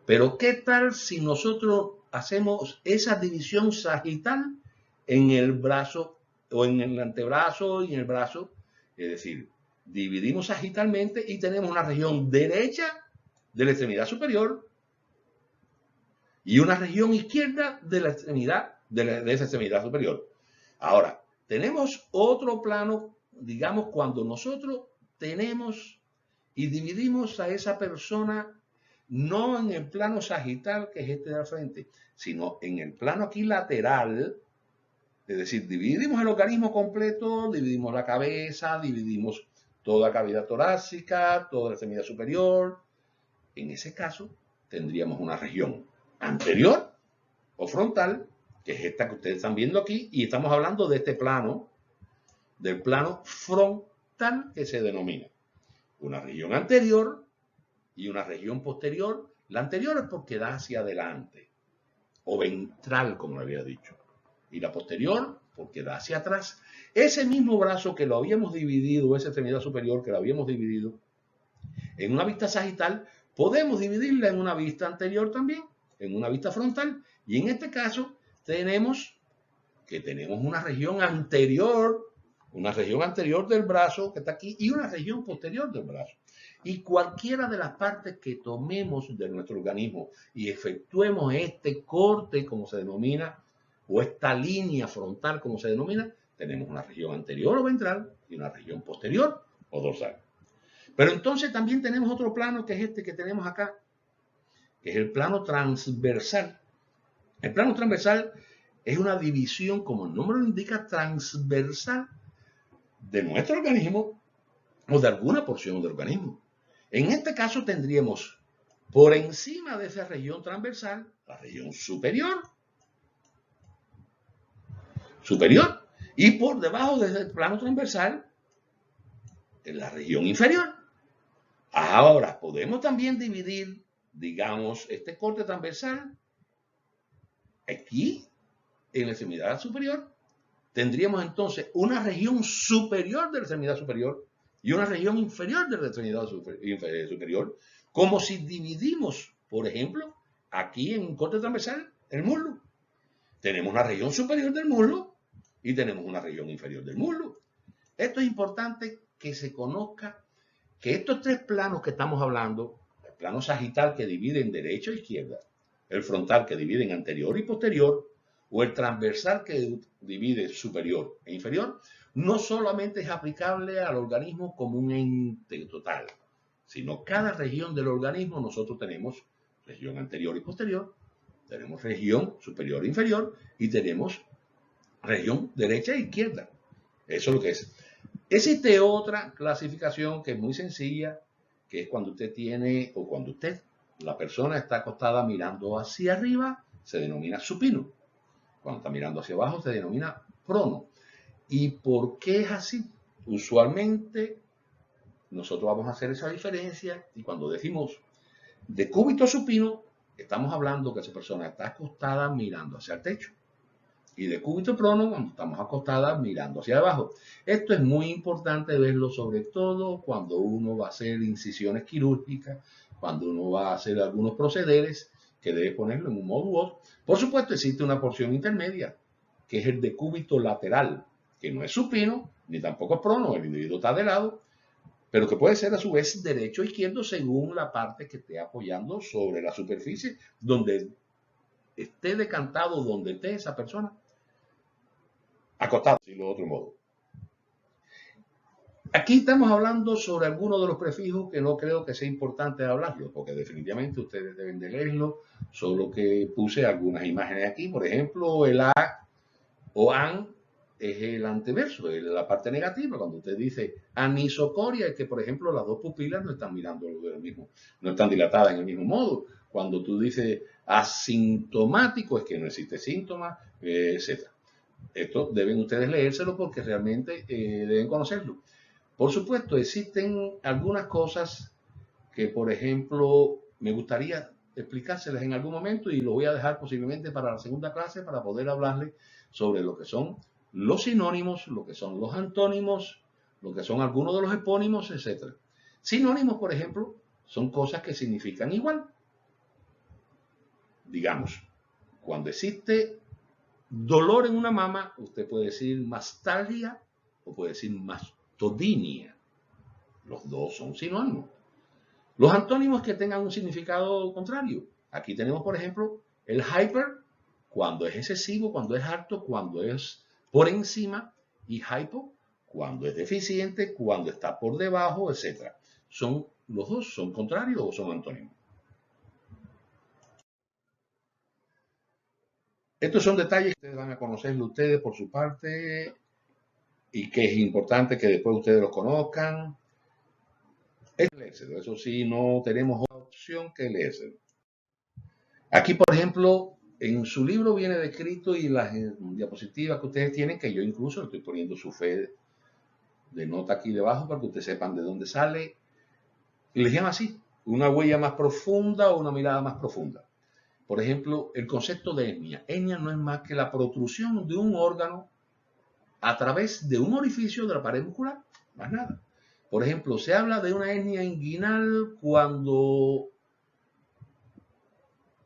pero ¿qué tal si nosotros hacemos esa división sagital en el brazo o en el antebrazo y en el brazo? Es decir, dividimos sagitalmente y tenemos una región derecha de la extremidad superior y una región izquierda de la extremidad de esa extremidad superior. Ahora, tenemos otro plano, digamos, cuando nosotros tenemos y dividimos a esa persona no en el plano sagital, que es este de la frente, sino en el plano aquí lateral. Es decir, dividimos el organismo completo, dividimos la cabeza, dividimos toda la cavidad torácica, toda la extremidad superior. En ese caso, tendríamos una región anterior o frontal, que es esta que ustedes están viendo aquí, y estamos hablando de este plano, del plano frontal, que se denomina una región anterior y una región posterior. La anterior es porque da hacia adelante, o ventral, como lo había dicho, y la posterior porque da hacia atrás. Ese mismo brazo que lo habíamos dividido, esa extremidad superior que lo habíamos dividido en una vista sagital, podemos dividirla en una vista anterior también, en una vista frontal, y en este caso tenemos una región anterior del brazo que está aquí y una región posterior del brazo. Y cualquiera de las partes que tomemos de nuestro organismo y efectuemos este corte, como se denomina, o esta línea frontal, como se denomina, tenemos una región anterior o ventral y una región posterior o dorsal. Pero entonces también tenemos otro plano, que es este que tenemos acá, que es el plano transversal. El plano transversal es una división, como el nombre lo indica, transversal de nuestro organismo o de alguna porción del organismo. En este caso tendríamos por encima de esa región transversal la región superior, y por debajo de ese plano transversal en la región inferior. Ahora podemos también dividir, digamos, este corte transversal aquí en la extremidad superior. Tendríamos entonces una región superior de la extremidad superior y una región inferior de la extremidad superior, como si dividimos, por ejemplo, aquí en un corte transversal, el muslo. Tenemos una región superior del muslo y tenemos una región inferior del muslo. Esto es importante que se conozca que estos tres planos que estamos hablando, el plano sagital que divide en derecha e izquierda, el frontal que divide en anterior y posterior, o el transversal que divide superior e inferior, no solamente es aplicable al organismo como un ente total, sino cada región del organismo nosotros tenemos región anterior y posterior, tenemos región superior e inferior y tenemos región derecha e izquierda. Eso es lo que es. Existe otra clasificación que es muy sencilla, que es cuando usted tiene, o cuando la persona está acostada mirando hacia arriba, se denomina supino. Cuando está mirando hacia abajo, se denomina prono. ¿Y por qué es así? Usualmente, nosotros vamos a hacer esa diferencia y cuando decimos de cúbito supino, estamos hablando que esa persona está acostada mirando hacia el techo. Y de cúbito prono cuando estamos acostadas mirando hacia abajo. Esto es muy importante verlo, sobre todo cuando uno va a hacer incisiones quirúrgicas, cuando uno va a hacer algunos procederes, que debe ponerlo en un modo u otro. Por supuesto, existe una porción intermedia, que es el decúbito lateral, que no es supino, ni tampoco es prono, el individuo está de lado, pero que puede ser a su vez derecho o izquierdo según la parte que esté apoyando sobre la superficie donde esté decantado, donde esté esa persona acostado, decirlo de otro modo. Aquí estamos hablando sobre algunos de los prefijos que no creo que sea importante hablarlo, porque definitivamente ustedes deben de leerlo, solo que puse algunas imágenes aquí. Por ejemplo, el a o an es el anteverso, es la parte negativa. Cuando usted dice anisocoria, es que, por ejemplo, las dos pupilas no están mirando lo mismo, no están dilatadas en el mismo modo. Cuando tú dices asintomático, es que no existe síntoma, etc. Esto deben ustedes leérselo porque realmente deben conocerlo. Por supuesto, existen algunas cosas que, por ejemplo, me gustaría explicárselas en algún momento y lo voy a dejar posiblemente para la segunda clase para poder hablarles sobre lo que son los sinónimos, lo que son los antónimos, lo que son algunos de los epónimos, etc. Sinónimos, por ejemplo, son cosas que significan igual. Digamos, cuando existe dolor en una mama, usted puede decir mastalgia o puede decir mastodinia. Los dos son sinónimos. Los antónimos que tengan un significado contrario. Aquí tenemos, por ejemplo, el hyper, cuando es excesivo, cuando es alto, cuando es por encima, y hypo, cuando es deficiente, cuando está por debajo, etc. Los dos son contrarios o son antónimos. Estos son detalles que ustedes van a conocerlo ustedes por su parte y que es importante que después ustedes los conozcan. Eso sí, no tenemos otra opción que leérselo. Aquí, por ejemplo, en su libro viene descrito y las diapositivas que ustedes tienen, que yo incluso le estoy poniendo su fe de nota aquí debajo para que ustedes sepan de dónde sale. Y les llama así, una huella más profunda o una mirada más profunda. Por ejemplo, el concepto de etnia. Etnia no es más que la protrusión de un órgano a través de un orificio de la pared muscular, más nada. Por ejemplo, se habla de una etnia inguinal cuando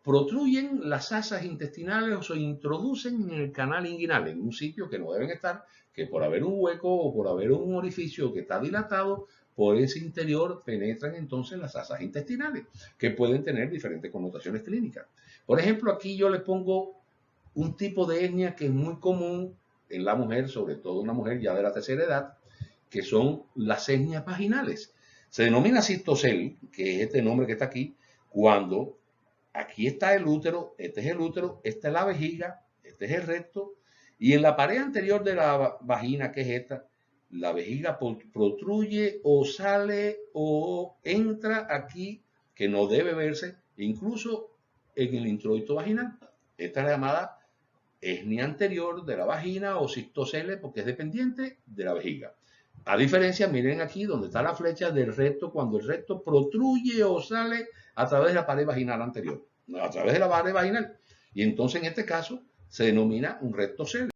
protruyen las asas intestinales o se introducen en el canal inguinal, en un sitio que no deben estar, que por haber un hueco o por haber un orificio que está dilatado, por ese interior penetran entonces las asas intestinales, que pueden tener diferentes connotaciones clínicas. Por ejemplo, aquí yo le pongo un tipo de etnia que es muy común en la mujer, sobre todo una mujer ya de la tercera edad, que son las etnias vaginales. Se denomina cistocel, que es este nombre que está aquí, cuando aquí está el útero, este es el útero, esta es la vejiga, este es el recto, y en la pared anterior de la vagina, que es esta, la vejiga protruye o sale o entra aquí, que no debe verse, incluso en el introito vaginal. Esta es la llamada etnia anterior de la vagina o cistocele, porque es dependiente de la vejiga. A diferencia, miren aquí donde está la flecha del recto, cuando el recto protruye o sale a través de la pared vaginal anterior, a través de la pared vaginal. Y entonces en este caso se denomina un rectocele.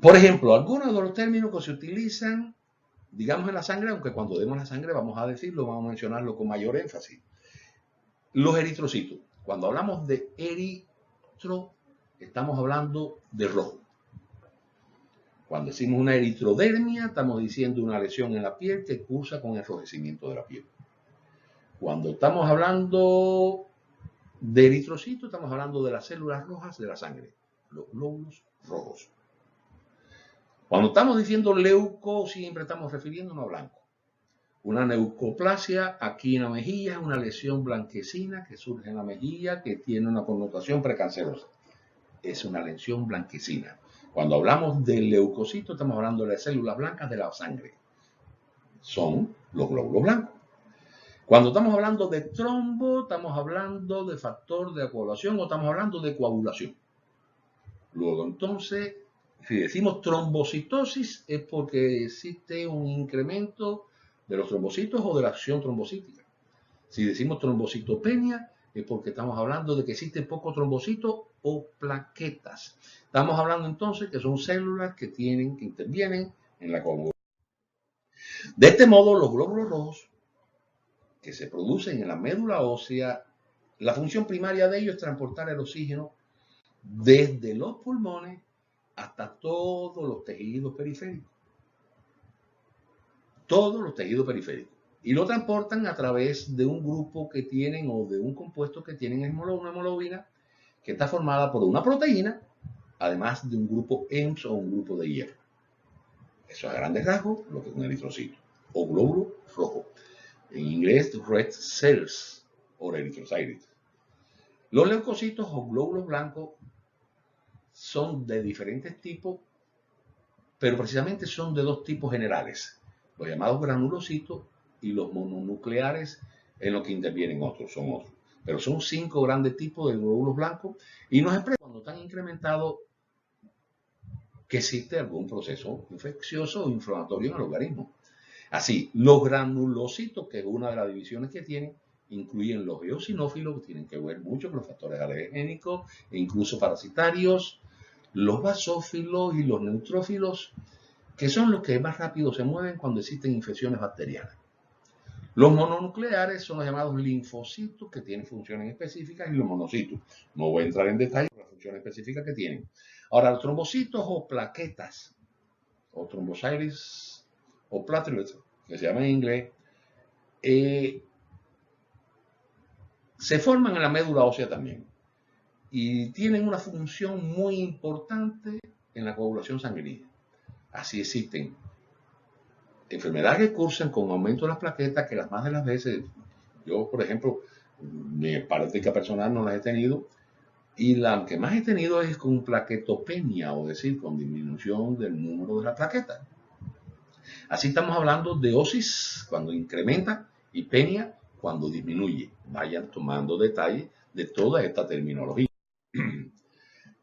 Por ejemplo, algunos de los términos que se utilizan, digamos, en la sangre, aunque cuando demos la sangre vamos a decirlo, vamos a mencionarlo con mayor énfasis. Los eritrocitos. Cuando hablamos de eritro, estamos hablando de rojo. Cuando decimos una eritrodermia, estamos diciendo una lesión en la piel que cursa con enrojecimiento de la piel. Cuando estamos hablando de eritrocitos, estamos hablando de las células rojas de la sangre, los glóbulos rojos. Cuando estamos diciendo leuco, siempre estamos refiriéndonos a blanco. Una leucoplasia aquí en la mejilla es una lesión blanquecina que surge en la mejilla que tiene una connotación precancerosa. Es una lesión blanquecina. Cuando hablamos de leucocitos, estamos hablando de las células blancas de la sangre. Son los glóbulos blancos. Cuando estamos hablando de trombo, estamos hablando de factor de coagulación o estamos hablando de coagulación. Luego, entonces, si decimos trombocitosis, es porque existe un incremento de los trombocitos o de la acción trombocítica. Si decimos trombocitopenia, es porque estamos hablando de que existe poco trombocito o plaquetas. Estamos hablando entonces que son células que intervienen en la coagulación. De este modo, los glóbulos rojos que se producen en la médula ósea, la función primaria de ellos es transportar el oxígeno desde los pulmones hasta todos los tejidos periféricos. Todos los tejidos periféricos. Y lo transportan a través de un grupo que tienen o de un compuesto que tienen una hemoglobina que está formada por una proteína, además de un grupo EMS o un grupo de hierro. Eso a grandes rasgos lo que es un eritrocito o glóbulo rojo. En inglés, red cells o erythrocytes. Los leucocitos o glóbulos blancos son de diferentes tipos, pero precisamente son de dos tipos generales, los llamados granulocitos y los mononucleares, en los que intervienen otros, son otros. Pero son 5 grandes tipos de glóbulos blancos y nos expresan cuando están incrementados que existe algún proceso infeccioso o inflamatorio en el organismo. Así, los granulocitos, que es una de las divisiones que tienen, incluyen los eosinófilos, que tienen que ver mucho con los factores alergénicos e incluso parasitarios, los basófilos y los neutrófilos, que son los que más rápido se mueven cuando existen infecciones bacterianas. Los mononucleares son los llamados linfocitos, que tienen funciones específicas, y los monocitos. No voy a entrar en detalle con las funciones específicas que tienen. Ahora, los trombocitos o plaquetas, o thrombocytes o platelets, que se llaman en inglés, se forman en la médula ósea también y tienen una función muy importante en la coagulación sanguínea. Así existen enfermedades que cursan con aumento de las plaquetas, que las más de las veces, yo por ejemplo, mi práctica personal no las he tenido, y la que más he tenido es con plaquetopenia, o decir, con disminución del número de las plaquetas. Así estamos hablando de osis cuando incrementa y penia cuando disminuye. Vayan tomando detalle de toda esta terminología.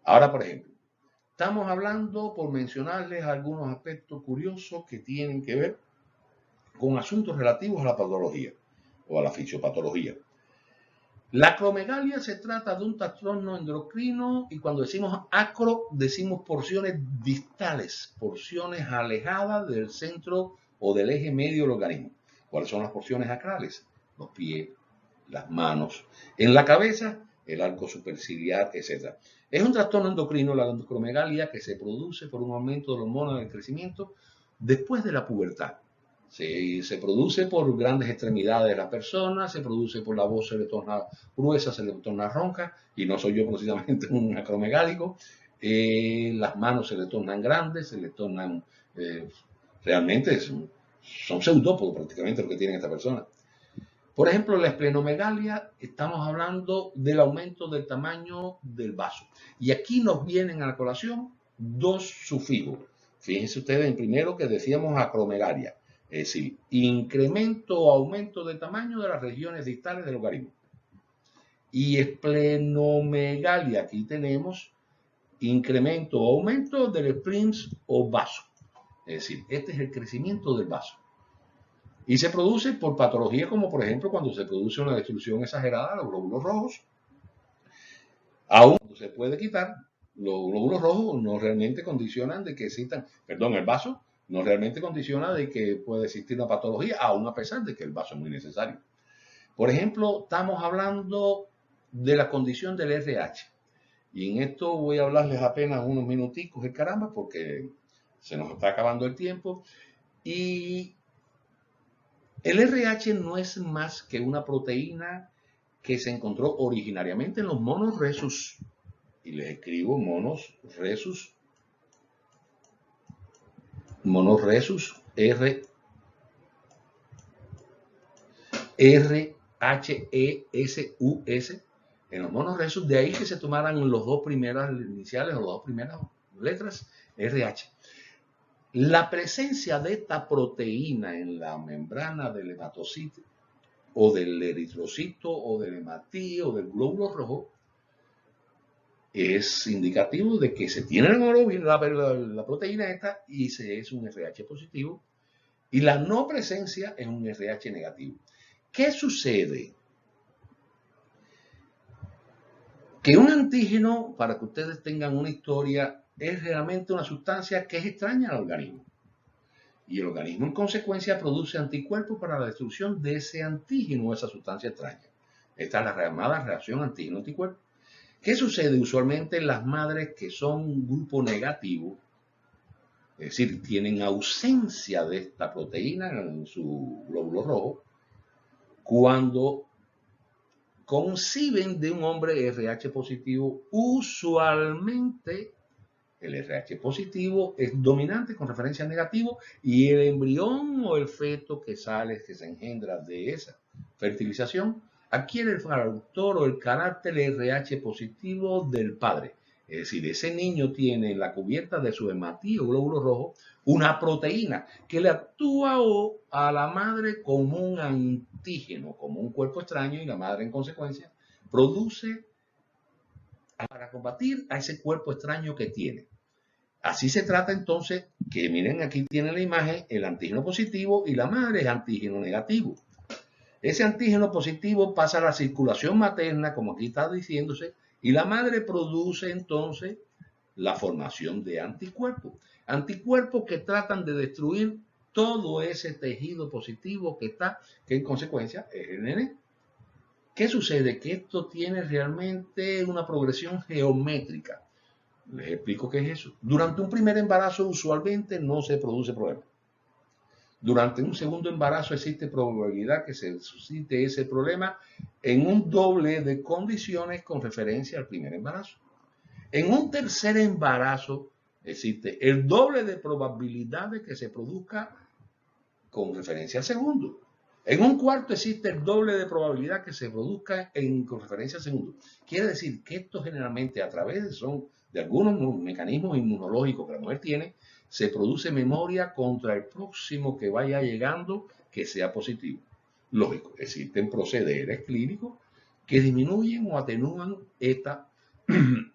Ahora, por ejemplo, estamos hablando, por mencionarles algunos aspectos curiosos que tienen que ver con asuntos relativos a la patología o a la fisiopatología. La acromegalia se trata de un trastorno endocrino, y cuando decimos acro decimos porciones distales, porciones alejadas del centro o del eje medio del organismo. ¿Cuáles son las porciones acrales? Los pies, las manos, en la cabeza, el arco superciliar, etc. Es un trastorno endocrino, la acromegalia, que se produce por un aumento de la hormona del crecimiento después de la pubertad. Se produce por grandes extremidades de la persona, se produce por la voz, se le torna gruesa, se le torna ronca, y no soy yo precisamente un acromegálico. Las manos se le tornan grandes, se le tornan, realmente son pseudópodos prácticamente lo que tiene esta persona. Por ejemplo, la esplenomegalia, estamos hablando del aumento del tamaño del vaso. Y aquí nos vienen a la colación dos sufijos. Fíjense ustedes, en primero que decíamos acromegalia, es decir, incremento o aumento de tamaño de las regiones distales del organismo. Y esplenomegalia, aquí tenemos incremento o aumento del spleens o vaso. Es decir, este es el crecimiento del vaso. Y se produce por patologías como, por ejemplo, cuando se produce una destrucción exagerada de los glóbulos rojos. Aún se puede quitar, los glóbulos rojos no realmente condicionan de que existan, el vaso no realmente condiciona de que puede existir una patología, aún a pesar de que el vaso es muy necesario. Por ejemplo, estamos hablando de la condición del RH. Y en esto voy a hablarles apenas unos minuticos, caramba, porque se nos está acabando el tiempo. Y el RH no es más que una proteína que se encontró originariamente en los monos rhesus. Y les escribo monos rhesus, R-H-E-S-U-S, en los monos rhesus, de ahí que se tomaran los dos primeras iniciales o las dos primeras letras, RH. La presencia de esta proteína en la membrana del hematocito o del eritrocito o del hematío o del glóbulo rojo es indicativo de que se tiene la proteína esta y se es un RH positivo, y la no presencia es un RH negativo. ¿Qué sucede? Que un antígeno, para que ustedes tengan una historia, es realmente una sustancia que es extraña al organismo. Y el organismo, en consecuencia, produce anticuerpos para la destrucción de ese antígeno o esa sustancia extraña. Esta es la llamada reacción antígeno-anticuerpo. ¿Qué sucede usualmente en las madres que son un grupo negativo? Es decir, tienen ausencia de esta proteína en su glóbulo rojo, cuando conciben de un hombre RH positivo. Usualmente el RH positivo es dominante con referencia al negativo, y el embrión o el feto que sale, que se engendra de esa fertilización, adquiere el factor o el carácter RH positivo del padre. Es decir, ese niño tiene en la cubierta de su hematío glóbulo rojo una proteína que le actúa a la madre como un antígeno, como un cuerpo extraño, y la madre, en consecuencia, produce para combatir a ese cuerpo extraño que tiene. Así se trata entonces que, miren, aquí tienen la imagen, el antígeno positivo y la madre es antígeno negativo. Ese antígeno positivo pasa a la circulación materna, como aquí está diciéndose, y la madre produce entonces la formación de anticuerpos. Anticuerpos que tratan de destruir todo ese tejido positivo que está, que en consecuencia es el nene. ¿Qué sucede? Que esto tiene realmente una progresión geométrica. Les explico qué es eso. Durante un primer embarazo usualmente no se produce problema. Durante un segundo embarazo existe probabilidad que se suscite ese problema en un doble de condiciones con referencia al primer embarazo. En un tercer embarazo existe el doble de probabilidad de que se produzca con referencia al segundo. En un cuarto existe el doble de probabilidad que se produzca con referencia al segundo. Quiere decir que esto generalmente a través de algunos mecanismos inmunológicos que la mujer tiene, se produce memoria contra el próximo que vaya llegando que sea positivo. Lógico, existen procederes clínicos que disminuyen o atenúan esta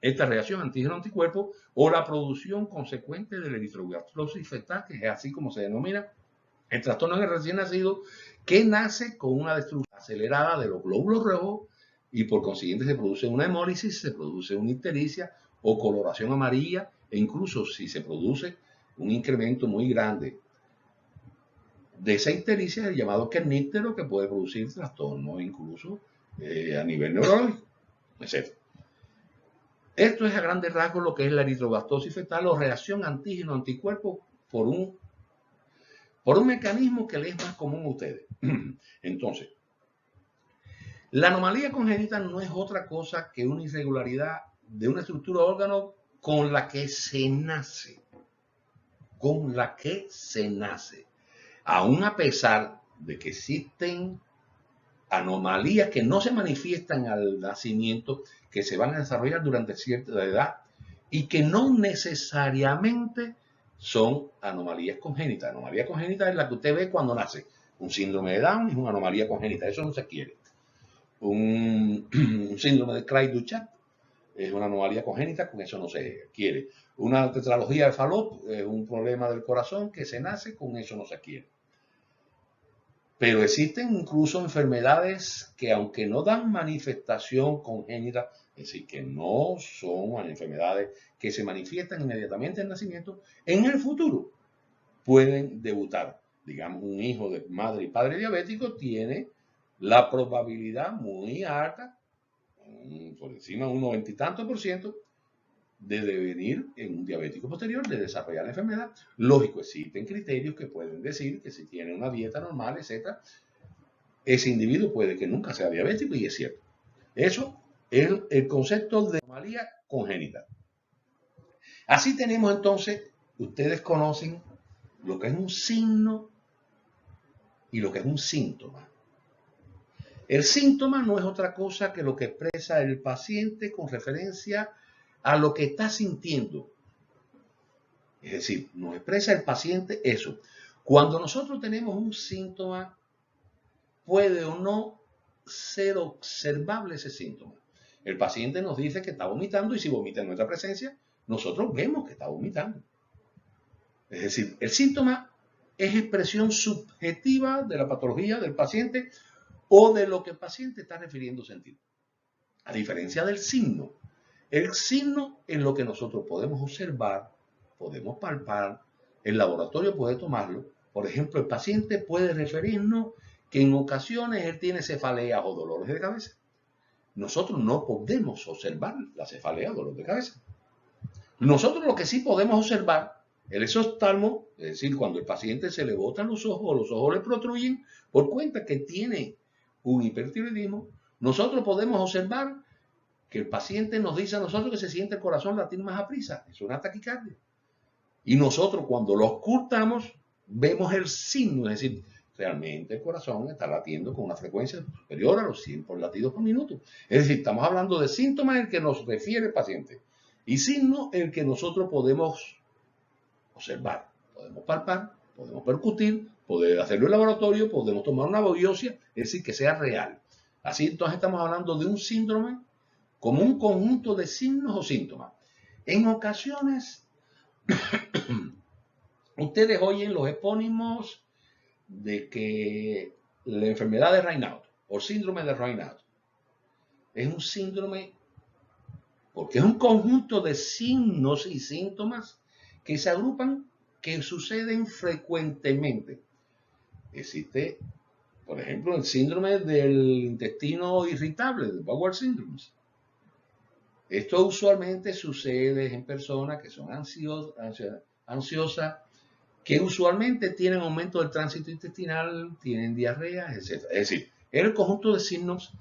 reacción antígeno-anticuerpo o la producción consecuente de la eritrogastlosis fetal, que es así como se denomina el trastorno en el recién nacido, que nace con una destrucción acelerada de los glóbulos rojos y por consiguiente se produce una hemólisis, se produce una ictericia o coloración amarilla e incluso si se produce un incremento muy grande de esa ictericia, el llamado kerníptero, que puede producir trastornos incluso a nivel neurológico, etc. Esto es a grandes rasgos lo que es la eritrogastosis fetal o reacción antígeno-anticuerpo por un mecanismo que les es más común a ustedes. Entonces, la anomalía congénita no es otra cosa que una irregularidad de una estructura de órgano con la que se nace. Con la que se nace. Aún a pesar de que existen anomalías que no se manifiestan al nacimiento, que se van a desarrollar durante cierta edad y que no necesariamente son anomalías congénitas. Anomalía congénita es la que usted ve cuando nace. Un síndrome de Down es una anomalía congénita, eso no se quiere. Un síndrome de Cray-Duchat es una anomalía congénita, con eso no se quiere. Una tetralogía de Fallot es un problema del corazón que se nace, con eso no se quiere. Pero existen incluso enfermedades que, aunque no dan manifestación congénita, es decir, que no son enfermedades que se manifiestan inmediatamente en el nacimiento, en el futuro pueden debutar. Digamos, un hijo de madre y padre diabético tiene la probabilidad muy alta, por encima de un 90 y tanto %, de devenir en un diabético posterior, de desarrollar la enfermedad. Lógico, existen criterios que pueden decir que si tiene una dieta normal, etc., ese individuo puede que nunca sea diabético, y es cierto. Eso es el concepto de anomalía congénita. Así tenemos entonces, ustedes conocen lo que es un signo y lo que es un síntoma. El síntoma no es otra cosa que lo que expresa el paciente con referencia a lo que está sintiendo. Es decir, nos expresa el paciente eso. Cuando nosotros tenemos un síntoma, puede o no ser observable ese síntoma. El paciente nos dice que está vomitando y si vomita en nuestra presencia, nosotros vemos que está vomitando. Es decir, el síntoma es expresión subjetiva de la patología del paciente o de lo que el paciente está refiriendo sentir. A diferencia del signo. El signo es lo que nosotros podemos observar, podemos palpar, el laboratorio puede tomarlo. Por ejemplo, el paciente puede referirnos que en ocasiones él tiene cefaleas o dolores de cabeza. Nosotros no podemos observar la cefalea o dolor de cabeza. Nosotros lo que sí podemos observar, el exoftalmo, es decir, cuando el paciente se le botan los ojos o los ojos le protruyen por cuenta que tiene un hipertiroidismo, nosotros podemos observar que el paciente nos dice a nosotros que se siente el corazón latir más a prisa, es una taquicardia. Y nosotros cuando lo ocultamos, vemos el signo, es decir, realmente el corazón está latiendo con una frecuencia superior a los 100 latidos por minuto. Es decir, estamos hablando de síntomas en que nos refiere el paciente y signos en que nosotros podemos observar, podemos palpar, podemos percutir, podemos hacerlo en laboratorio, podemos tomar una biopsia, es decir, que sea real. Así entonces estamos hablando de un síndrome como un conjunto de signos o síntomas. En ocasiones Ustedes oyen los epónimos de que la enfermedad de Raynaud o síndrome de Raynaud es un síndrome porque es un conjunto de signos y síntomas que se agrupan, que suceden frecuentemente. Existe, por ejemplo, el síndrome del intestino irritable, el Bowel Syndrome. Esto usualmente sucede en personas que son ansiosas, que usualmente tienen aumento del tránsito intestinal, tienen diarrea, etc. Es decir, es el conjunto de signos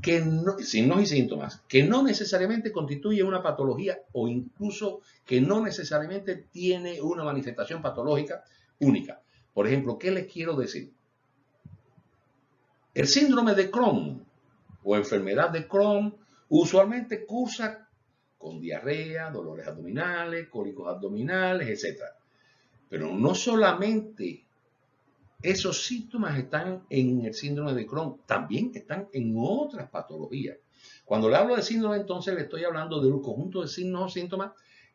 y síntomas que no necesariamente constituye una patología o incluso que no necesariamente tiene una manifestación patológica única. Por ejemplo, ¿qué les quiero decir? El síndrome de Crohn o enfermedad de Crohn usualmente cursa con diarrea, dolores abdominales, cólicos abdominales, etc. Pero no solamente esos síntomas están en el síndrome de Crohn, también están en otras patologías. Cuando le hablo de síndrome, entonces le estoy hablando de un conjunto de signos o síntomas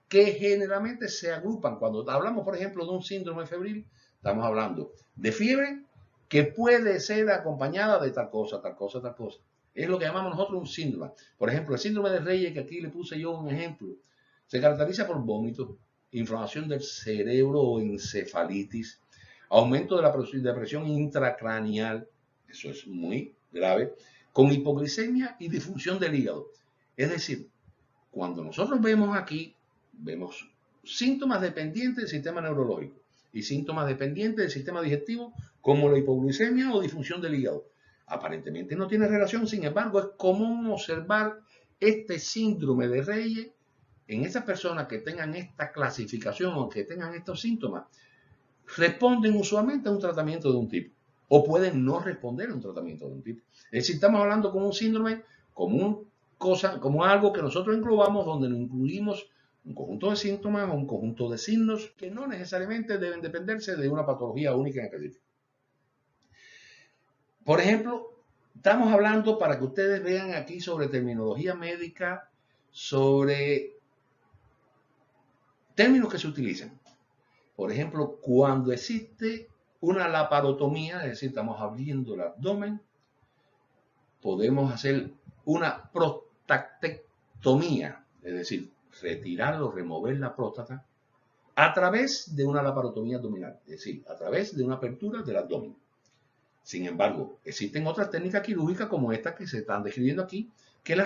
que generalmente se agrupan. Cuando hablamos, por ejemplo, de un síndrome febril, estamos hablando de fiebre que puede ser acompañada de tal cosa, tal cosa, tal cosa. Es lo que llamamos nosotros un síndrome. Por ejemplo, el síndrome de Reyes, que aquí le puse yo un ejemplo, se caracteriza por vómitos, inflamación del cerebro o encefalitis, aumento de la presión intracraneal, eso es muy grave, con hipoglicemia y disfunción del hígado. Es decir, cuando nosotros vemos aquí, vemos síntomas dependientes del sistema neurológico y síntomas dependientes del sistema digestivo, como la hipoglicemia o disfunción del hígado. Aparentemente no tiene relación, sin embargo, es común observar este síndrome de Reyes en esas personas que tengan esta clasificación o que tengan estos síntomas. Responden usualmente a un tratamiento de un tipo o pueden no responder a un tratamiento de un tipo. Es decir, estamos hablando como un síndrome, como algo que nosotros englobamos, donde nos incluimos un conjunto de síntomas o un conjunto de signos que no necesariamente deben dependerse de una patología única en específico. Por ejemplo, estamos hablando, para que ustedes vean aquí, sobre terminología médica, sobre términos que se utilizan. Por ejemplo, cuando existe una laparotomía, es decir, estamos abriendo el abdomen, podemos hacer una prostatectomía, es decir, retirar o remover la próstata a través de una laparotomía abdominal, es decir, a través de una apertura del abdomen. Sin embargo, existen otras técnicas quirúrgicas como esta que se están describiendo aquí, que es la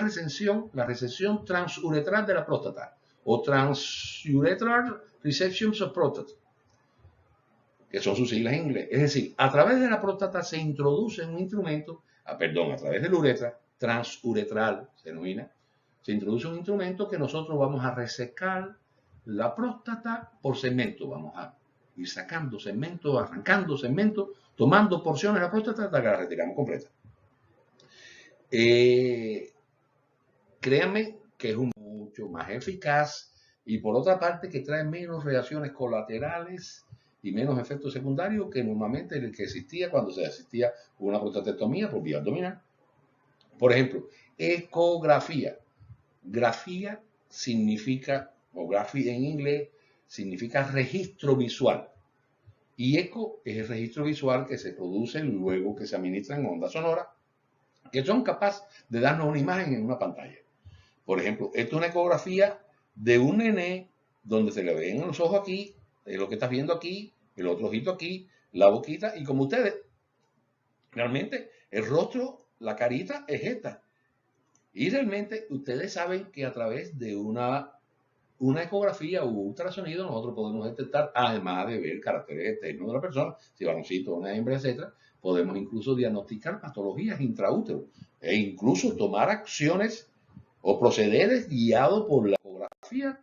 resección transuretral de la próstata o transurethral resection of prostate, que son sus siglas en inglés. Es decir, a través de la próstata se introduce un instrumento, a través de la uretra, transuretral, se denomina, se introduce un instrumento que nosotros vamos a resecar la próstata por segmento. Vamos a ir sacando segmentos, arrancando segmentos, tomando porciones de la próstata hasta que la retiramos completa. Créanme que es mucho más eficaz y por otra parte que trae menos reacciones colaterales y menos efectos secundarios que normalmente el que existía cuando se asistía a una prostatectomía por vía abdominal. Por ejemplo, ecografía. Grafía significa, o grafía en inglés, significa registro visual. Y eco es el registro visual que se produce luego que se administran ondas sonoras que son capaces de darnos una imagen en una pantalla. Por ejemplo, esto es una ecografía de un nené donde se le ven los ojos aquí, es lo que estás viendo aquí, el otro ojito aquí, la boquita, y como ustedes, realmente el rostro, la carita es esta. Y realmente ustedes saben que a través de una ecografía o ultrasonido nosotros podemos detectar, además de ver caracteres externos de la persona, si varoncito, una hembra, etc., podemos incluso diagnosticar patologías intraútero e incluso tomar acciones o procederes guiados por la ecografía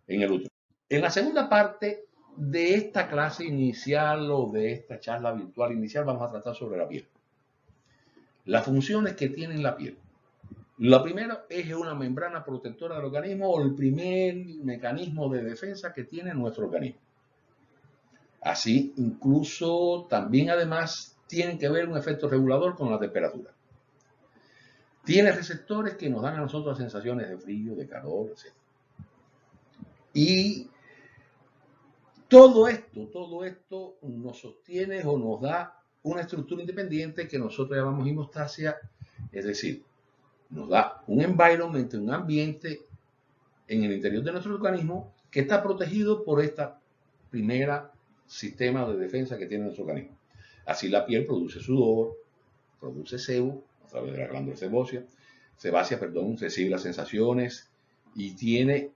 en el útero. En la segunda parte de esta clase inicial o de esta charla virtual inicial vamos a tratar sobre la piel. Las funciones que tiene la piel. Lo primero es una membrana protectora del organismo o el primer mecanismo de defensa que tiene nuestro organismo. Así, incluso también además tienen que ver un efecto regulador con la temperatura. Tiene receptores que nos dan a nosotros sensaciones de frío, de calor, etc. Y Todo esto nos sostiene o nos da una estructura independiente que nosotros llamamos hemostasia, es decir, nos da un environment, un ambiente en el interior de nuestro organismo que está protegido por esta primera sistema de defensa que tiene nuestro organismo. Así la piel produce sudor, produce sebo a través de la glándula sebácea, recibe las sensaciones y tiene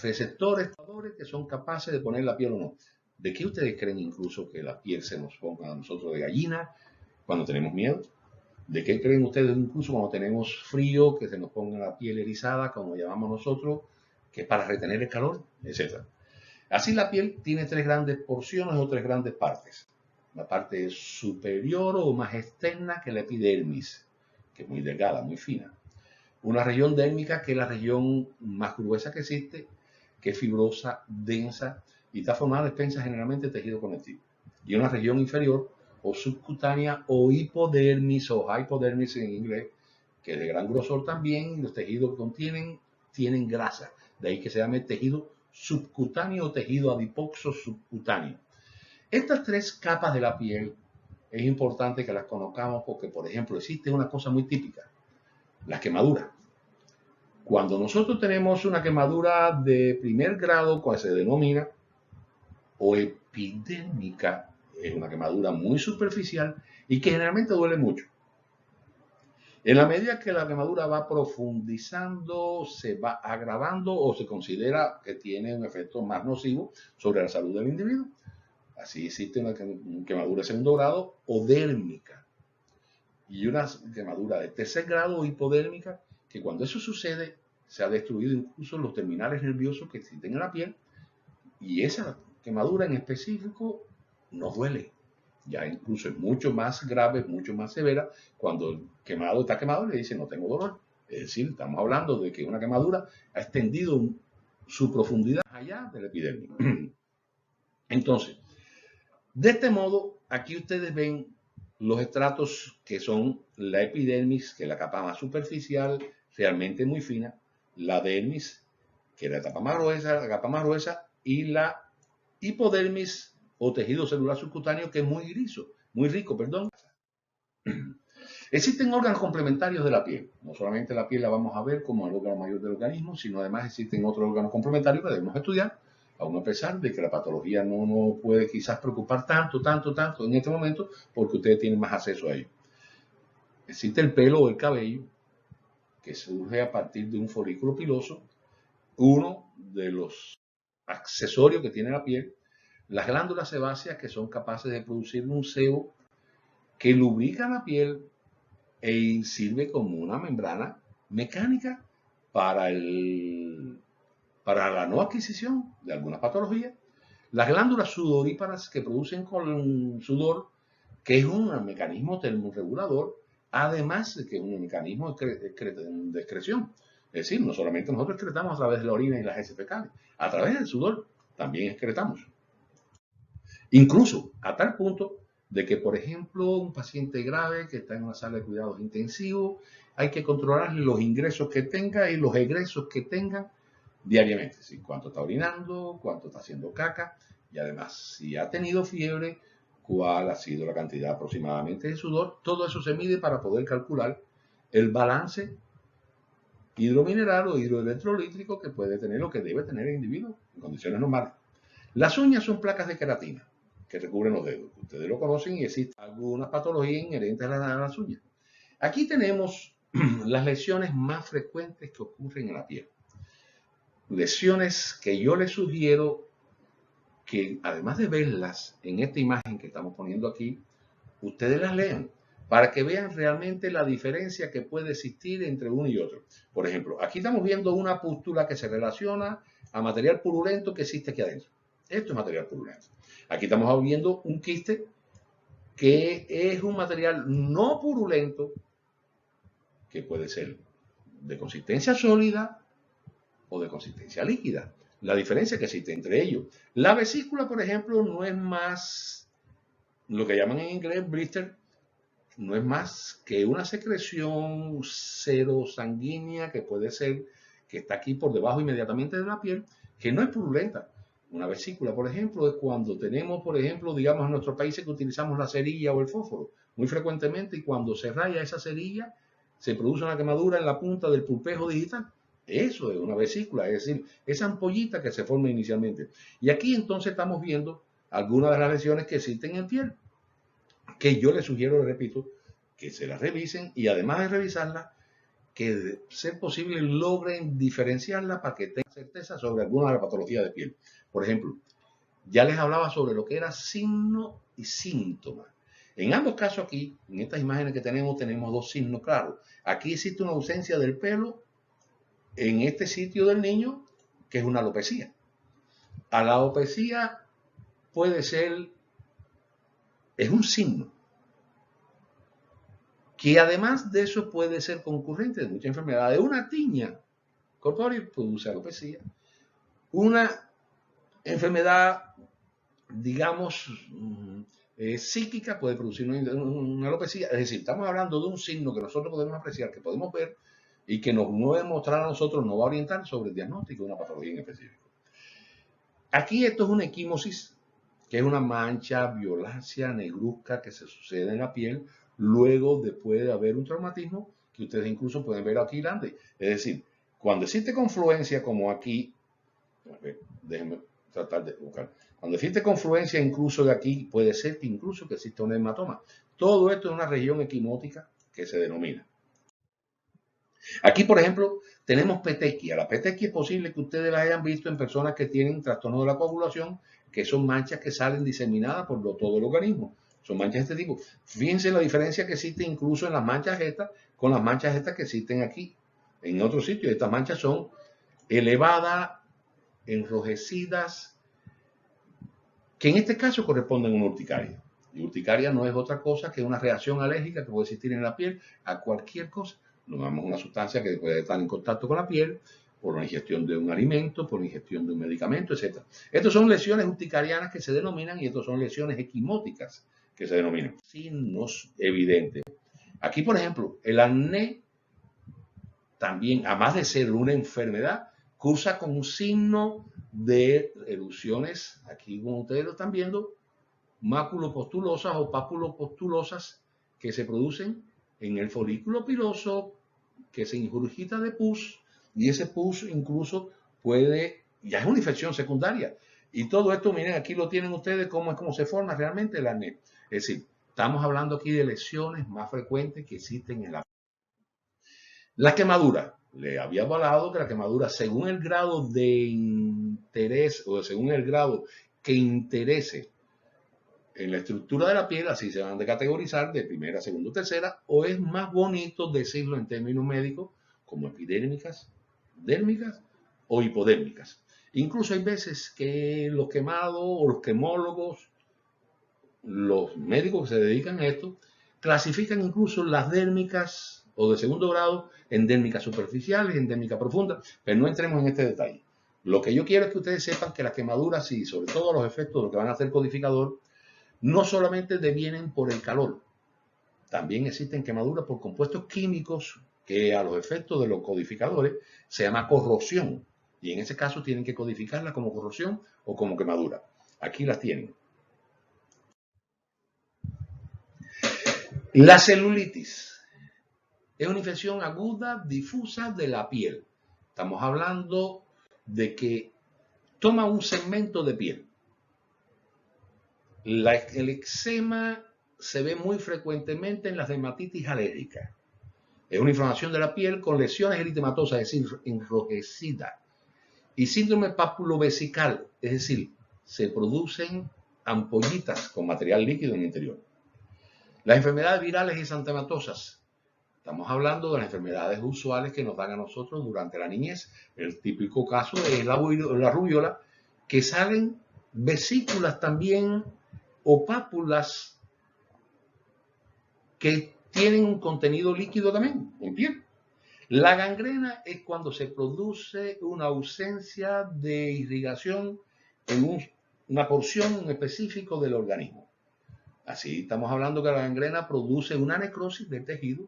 receptores que son capaces de poner la piel o no. ¿De qué ustedes creen incluso que la piel se nos ponga a nosotros de gallina cuando tenemos miedo? ¿De qué creen ustedes incluso cuando tenemos frío, que se nos ponga la piel erizada, como llamamos nosotros, que es para retener el calor, etcétera? Así la piel tiene tres grandes porciones o tres grandes partes. La parte superior o más externa, que es la epidermis, que es muy delgada, muy fina. Una región dérmica, que es la región más gruesa que existe, que es fibrosa, densa y está formada de expensa generalmente tejido conectivo. Y una región inferior o subcutánea o hipodermis o hypodermis en inglés, que es de gran grosor también, y los tejidos que tienen grasa. De ahí que se llame tejido subcutáneo o tejido adiposo subcutáneo. Estas tres capas de la piel es importante que las conozcamos porque, por ejemplo, existe una cosa muy típica, las quemaduras. Cuando nosotros tenemos una quemadura de primer grado, cual se denomina, o epidérmica, es una quemadura muy superficial y que generalmente duele mucho. En la medida que la quemadura va profundizando, se va agravando o se considera que tiene un efecto más nocivo sobre la salud del individuo. Así existe una quemadura de segundo grado o dérmica y una quemadura de tercer grado o hipodérmica, que cuando eso sucede se ha destruido incluso los terminales nerviosos que existen en la piel y esa quemadura en específico no duele. Ya incluso es mucho más grave, mucho más severa cuando el quemado está quemado y le dice no tengo dolor. Es decir, estamos hablando de que una quemadura ha extendido su profundidad allá del epidermis. Entonces, de este modo, aquí ustedes ven los estratos que son la epidermis, que es la capa más superficial, realmente muy fina, la dermis, que es la capa más gruesa, y la hipodermis o tejido celular subcutáneo, que es muy rico. Existen órganos complementarios de la piel. No solamente la piel la vamos a ver como el órgano mayor del organismo, sino además existen otros órganos complementarios que debemos estudiar, aun a pesar de que la patología no nos puede quizás preocupar tanto en este momento, porque ustedes tienen más acceso a ello. Existe el pelo o el cabello, que surge a partir de un folículo piloso, uno de los accesorios que tiene la piel, las glándulas sebáceas, que son capaces de producir un sebo que lubrica la piel e sirve como una membrana mecánica para la no adquisición de algunas patologías. Las glándulas sudoríparas, que producen con sudor, que es un mecanismo termorregulador, además de que es un mecanismo de excreción. Es decir, no solamente nosotros excretamos a través de la orina y las heces fecales, a través del sudor también excretamos. Incluso a tal punto de que, por ejemplo, un paciente grave que está en una sala de cuidados intensivos, hay que controlar los ingresos que tenga y los egresos que tengan diariamente. ¿Sí? Cuánto está orinando, cuánto está haciendo caca y además si ha tenido fiebre, cuál ha sido la cantidad aproximadamente de sudor. Todo eso se mide para poder calcular el balance hidromineral o hidroelectrolítrico que puede tener o que debe tener el individuo en condiciones normales. Las uñas son placas de queratina que recubren los dedos. Ustedes lo conocen y existe alguna patología inherente a las uñas. Aquí tenemos las lesiones más frecuentes que ocurren en la piel. Lesiones que yo les sugiero que, además de verlas en esta imagen que estamos poniendo aquí, ustedes las lean para que vean realmente la diferencia que puede existir entre uno y otro. Por ejemplo, aquí estamos viendo una pústula que se relaciona a material purulento que existe aquí adentro. Esto es material purulento. Aquí estamos viendo un quiste que es un material no purulento, que puede ser de consistencia sólida o de consistencia líquida. La diferencia que existe entre ellos. La vesícula, por ejemplo, no es más, lo que llaman en inglés blister, no es más que una secreción serosanguínea que puede ser, que está aquí por debajo inmediatamente de la piel, que no es purulenta. Una vesícula, por ejemplo, es cuando tenemos, por ejemplo, digamos en nuestros países que utilizamos la cerilla o el fósforo muy frecuentemente, y cuando se raya esa cerilla se produce una quemadura en la punta del pulpejo digital. Eso es una vesícula, es decir, esa ampollita que se forma inicialmente. Y aquí entonces estamos viendo algunas de las lesiones que existen en piel, que yo les sugiero, les repito, que se las revisen, y además de revisarlas, que de ser posible logren diferenciarla para que tengan certeza sobre alguna de las patologías de piel. Por ejemplo, ya les hablaba sobre lo que era signo y síntoma. En ambos casos aquí, en estas imágenes que tenemos dos signos claros. Aquí existe una ausencia del pelo en este sitio del niño, que es una alopecia. A la alopecia puede ser, es un signo, que además de eso puede ser concurrente de muchas enfermedades. Una tiña corpórea produce alopecia. Una enfermedad, digamos, psíquica puede producir una alopecia. Es decir, estamos hablando de un signo que nosotros podemos apreciar, que podemos ver, y que nos va a mostrar a nosotros, nos va a orientar sobre el diagnóstico de una patología en específico. Aquí esto es una equimosis, que es una mancha violácea, negruzca, que se sucede en la piel luego después de haber un traumatismo, que ustedes incluso pueden ver aquí grande. Es decir, cuando existe confluencia, como aquí, a ver, déjenme tratar de buscar. Cuando existe confluencia incluso de aquí, puede ser que incluso que exista un hematoma. Todo esto es una región equimótica que se denomina. Aquí, por ejemplo, tenemos petequia. La petequia es posible que ustedes la hayan visto en personas que tienen trastorno de la coagulación, que son manchas que salen diseminadas por todo el organismo. Son manchas de este tipo. Fíjense la diferencia que existe incluso en las manchas estas con las manchas estas que existen aquí. En otros sitios, estas manchas son elevadas, enrojecidas, que en este caso corresponden a una urticaria. Y urticaria no es otra cosa que una reacción alérgica que puede existir en la piel a cualquier cosa. Nos damos una sustancia que puede estar en contacto con la piel por la ingestión de un alimento, por la ingestión de un medicamento, etc. Estas son lesiones urticarianas que se denominan, y estas son lesiones equimóticas que se denominan. Signos evidentes. Aquí, por ejemplo, el acné también, además de ser una enfermedad, cursa con un signo de erupciones, aquí como ustedes lo están viendo, máculopostulosas o papulopostulosas que se producen en el folículo piloso, que se ingurgita de pus, y ese pus incluso puede, ya es una infección secundaria. Y todo esto, miren, aquí lo tienen ustedes, cómo es como se forma realmente el acné. Es decir, estamos hablando aquí de lesiones más frecuentes que existen en la... La quemadura. Le había hablado que la quemadura, según el grado de interés o según el grado que interese en la estructura de la piel, así se van a categorizar de primera, segunda o tercera, o es más bonito decirlo en términos médicos como epidérmicas, dérmicas o hipodérmicas. Incluso hay veces que los quemados o los quemólogos, los médicos que se dedican a esto, clasifican incluso las dérmicas o de segundo grado en dérmicas superficiales, en dérmicas profundas, pero no entremos en este detalle. Lo que yo quiero es que ustedes sepan que las quemaduras, y sobre todo los efectos de lo que van a hacer codificador, no solamente devienen por el calor, también existen quemaduras por compuestos químicos que a los efectos de los codificadores se llama corrosión, y en ese caso tienen que codificarla como corrosión o como quemadura. Aquí las tienen. La celulitis es una infección aguda, difusa de la piel. Estamos hablando de que toma un segmento de piel. El eczema se ve muy frecuentemente en las dermatitis alérgicas. Es una inflamación de la piel con lesiones eritematosas, es decir, enrojecida. Y síndrome papulovesical, es decir, se producen ampollitas con material líquido en el interior. Las enfermedades virales y exantematosas. Estamos hablando de las enfermedades usuales que nos dan a nosotros durante la niñez. El típico caso es la rubiola, que salen vesículas también o pápulas que tienen un contenido líquido también en piel. La gangrena es cuando se produce una ausencia de irrigación en una porción específica del organismo. Así estamos hablando que la gangrena produce una necrosis del tejido.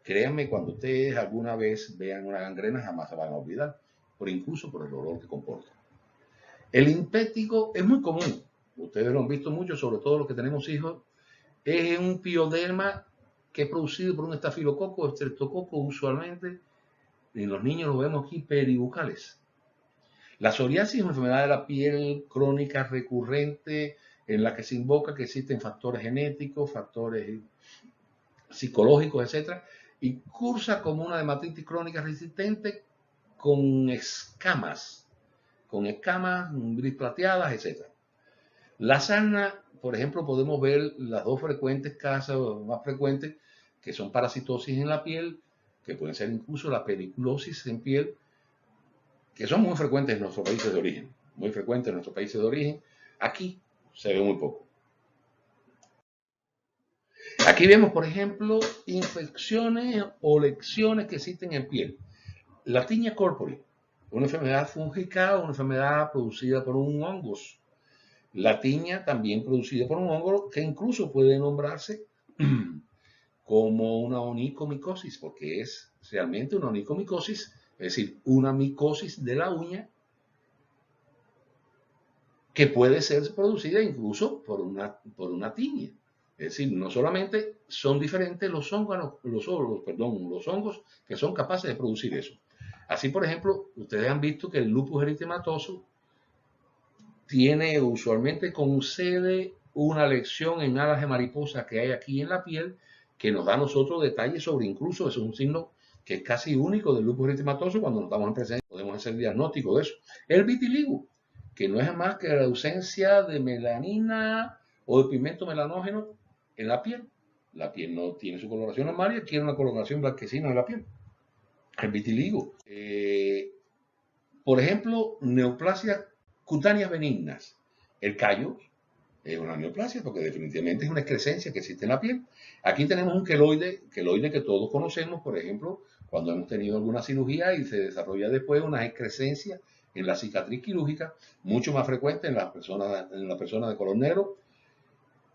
Créanme, cuando ustedes alguna vez vean una gangrena, jamás se van a olvidar, incluso por el olor que comporta. El linfático es muy común, ustedes lo han visto mucho, sobre todo los que tenemos hijos, es un pioderma que es producido por un estafilococo, estreptococo usualmente, en los niños lo vemos aquí peribucales. La psoriasis es una enfermedad de la piel crónica recurrente en la que se invoca que existen factores genéticos, factores psicológicos, etcétera, y cursa como una dermatitis crónica resistente con escamas, gris plateadas, etcétera. La sarna, por ejemplo, podemos ver las dos frecuentes causas más frecuentes que son parasitosis en la piel, que pueden ser incluso la periculosis en piel, que son muy frecuentes en nuestros países de origen, muy frecuentes en nuestros países de origen. Aquí se ve muy poco. Aquí vemos, por ejemplo, infecciones o lesiones que existen en piel. La tiña corporis, una enfermedad fúngica o una enfermedad producida por un hongos. La tiña también producida por un hongo que incluso puede nombrarse como una onicomicosis, porque es realmente una onicomicosis, es decir, una micosis de la uña que puede ser producida incluso por una tiña. Es decir, no solamente son diferentes los hongos que son capaces de producir eso. Así, por ejemplo, ustedes han visto que el lupus eritematoso tiene usualmente con sede una lesión en alas de mariposa que hay aquí en la piel, que nos da a nosotros detalles sobre, incluso es un signo que es casi único del lupus eritematoso. Cuando nos estamos en presencia podemos hacer diagnóstico de eso. El vitiligo, que no es más que la ausencia de melanina o de pigmento melanógeno en la piel. La piel no tiene su coloración normal y adquiere una coloración blanquecina en la piel. El vitiligo. Por ejemplo, neoplasias cutáneas benignas. El callo es una neoplasia porque definitivamente es una excrescencia que existe en la piel. Aquí tenemos un queloide que todos conocemos, por ejemplo, cuando hemos tenido alguna cirugía y se desarrolla después una excrescencia en la cicatriz quirúrgica, mucho más frecuente en la persona de color negro,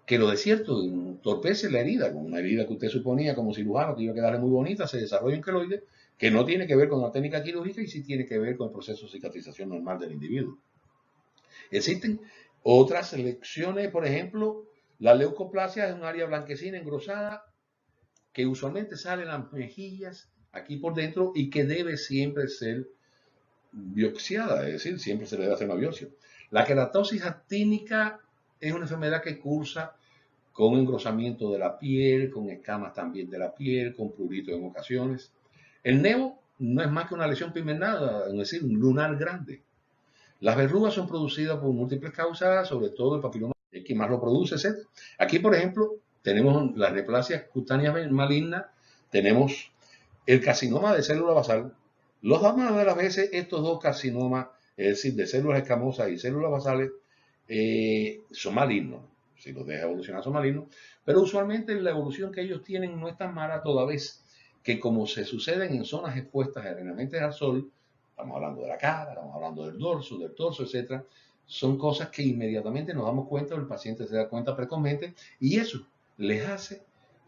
que lo de cierto entorpece la herida, con una herida que usted suponía como cirujano que iba a quedarle muy bonita, se desarrolla un queloide que no tiene que ver con la técnica quirúrgica y sí tiene que ver con el proceso de cicatrización normal del individuo. Existen otras lecciones, por ejemplo, la leucoplasia es un área blanquecina engrosada que usualmente sale en las mejillas aquí por dentro y que debe siempre ser biopsiada, es decir, siempre se le debe hacer una biopsia. La queratosis actínica es una enfermedad que cursa con engrosamiento de la piel, con escamas también de la piel, con prurito en ocasiones. El nevo no es más que una lesión pigmentada, es decir, un lunar grande. Las verrugas son producidas por múltiples causas, sobre todo el papiloma, el que más lo produce, etc. Aquí, por ejemplo, tenemos las neoplasias cutáneas malignas, tenemos el carcinoma de célula basal. Los más de las veces estos dos carcinomas, es decir, de células escamosas y células basales, son malignos. Si los deja evolucionar son malignos, pero usualmente la evolución que ellos tienen no es tan mala toda vez que como se suceden en zonas expuestas generalmente al sol, estamos hablando de la cara, estamos hablando del torso, etcétera, son cosas que inmediatamente nos damos cuenta, el paciente se da cuenta precozmente y eso les hace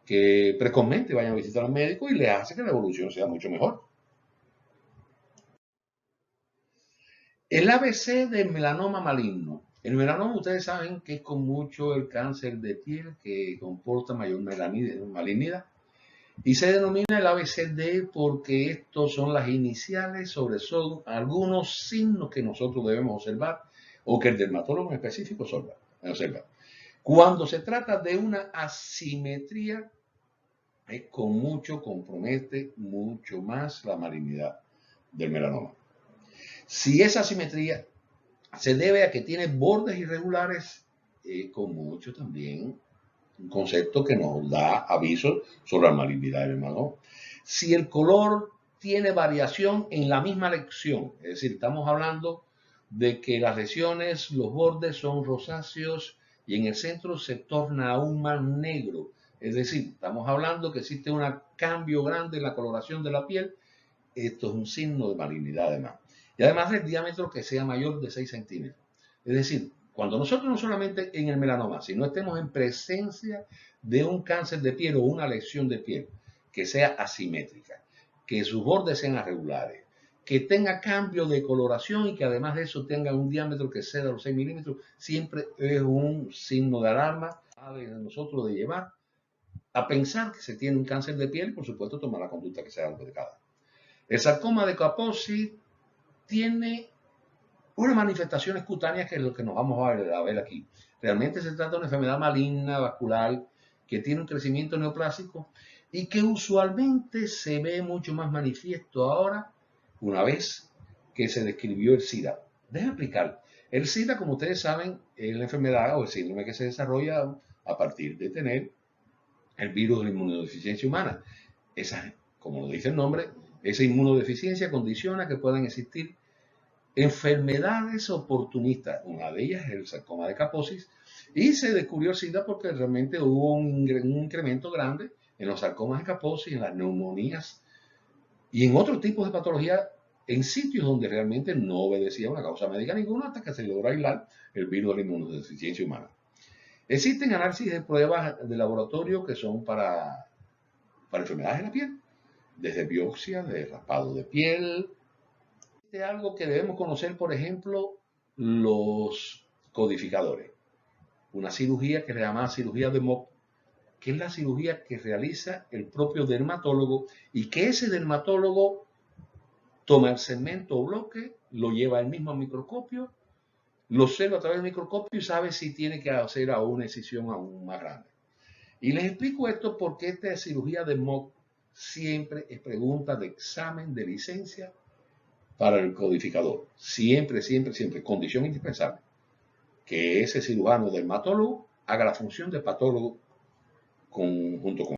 que precozmente vayan a visitar al médico y les hace que la evolución sea mucho mejor. El ABC del melanoma maligno. El melanoma, ustedes saben que es con mucho el cáncer de piel que comporta mayor malignidad. Y se denomina el ABCD porque estos son las iniciales sobre algunos signos que nosotros debemos observar o que el dermatólogo en específico observa. Cuando se trata de una asimetría, es con mucho compromete mucho más la malignidad del melanoma. Si esa asimetría se debe a que tiene bordes irregulares, con mucho también un concepto que nos da aviso sobre la malignidad del melanoma. Si el color tiene variación en la misma lección, es decir, estamos hablando de que las lesiones, los bordes son rosáceos y en el centro se torna aún más negro, es decir, estamos hablando que existe un cambio grande en la coloración de la piel, esto es un signo de malignidad además. Y además el diámetro que sea mayor de 6 centímetros. Es decir, cuando nosotros no solamente en el melanoma, sino estemos en presencia de un cáncer de piel o una lesión de piel que sea asimétrica, que sus bordes sean irregulares, que tenga cambio de coloración y que además de eso tenga un diámetro que exceda los 6 milímetros, siempre es un signo de alarma de nosotros de llevar a pensar que se tiene un cáncer de piel y por supuesto tomar la conducta que sea adecuada. El sarcoma de Kaposi tiene unas manifestaciones cutáneas que es lo que nos vamos a ver aquí. Realmente se trata de una enfermedad maligna, vascular, que tiene un crecimiento neoplásico y que usualmente se ve mucho más manifiesto ahora, una vez que se describió el SIDA. Déjenme explicar. El SIDA, como ustedes saben, es la enfermedad o el síndrome que se desarrolla a partir de tener el virus de la inmunodeficiencia humana. Esa, como lo dice el nombre, esa inmunodeficiencia condiciona que puedan existir enfermedades oportunistas. Una de ellas es el sarcoma de Kaposi, y se descubrió el SIDA porque realmente hubo un incremento grande en los sarcomas de Kaposi, en las neumonías y en otros tipos de patologías en sitios donde realmente no obedecía una causa médica ninguna hasta que se logró aislar el virus de la inmunodeficiencia humana. Existen análisis de pruebas de laboratorio que son para enfermedades de la piel, desde biopsia, de raspado de piel. Es algo que debemos conocer, por ejemplo, los codificadores. Una cirugía que se llama cirugía de Mohs, que es la cirugía que realiza el propio dermatólogo y que ese dermatólogo toma el segmento o bloque, lo lleva él mismo al microscopio, lo observa a través del microscopio y sabe si tiene que hacer una incisión aún más grande. Y les explico esto porque esta cirugía de Mohs siempre es pregunta de examen de licencia para el codificador. Siempre, siempre, siempre. Condición indispensable. Que ese cirujano dermatólogo haga la función de patólogo junto con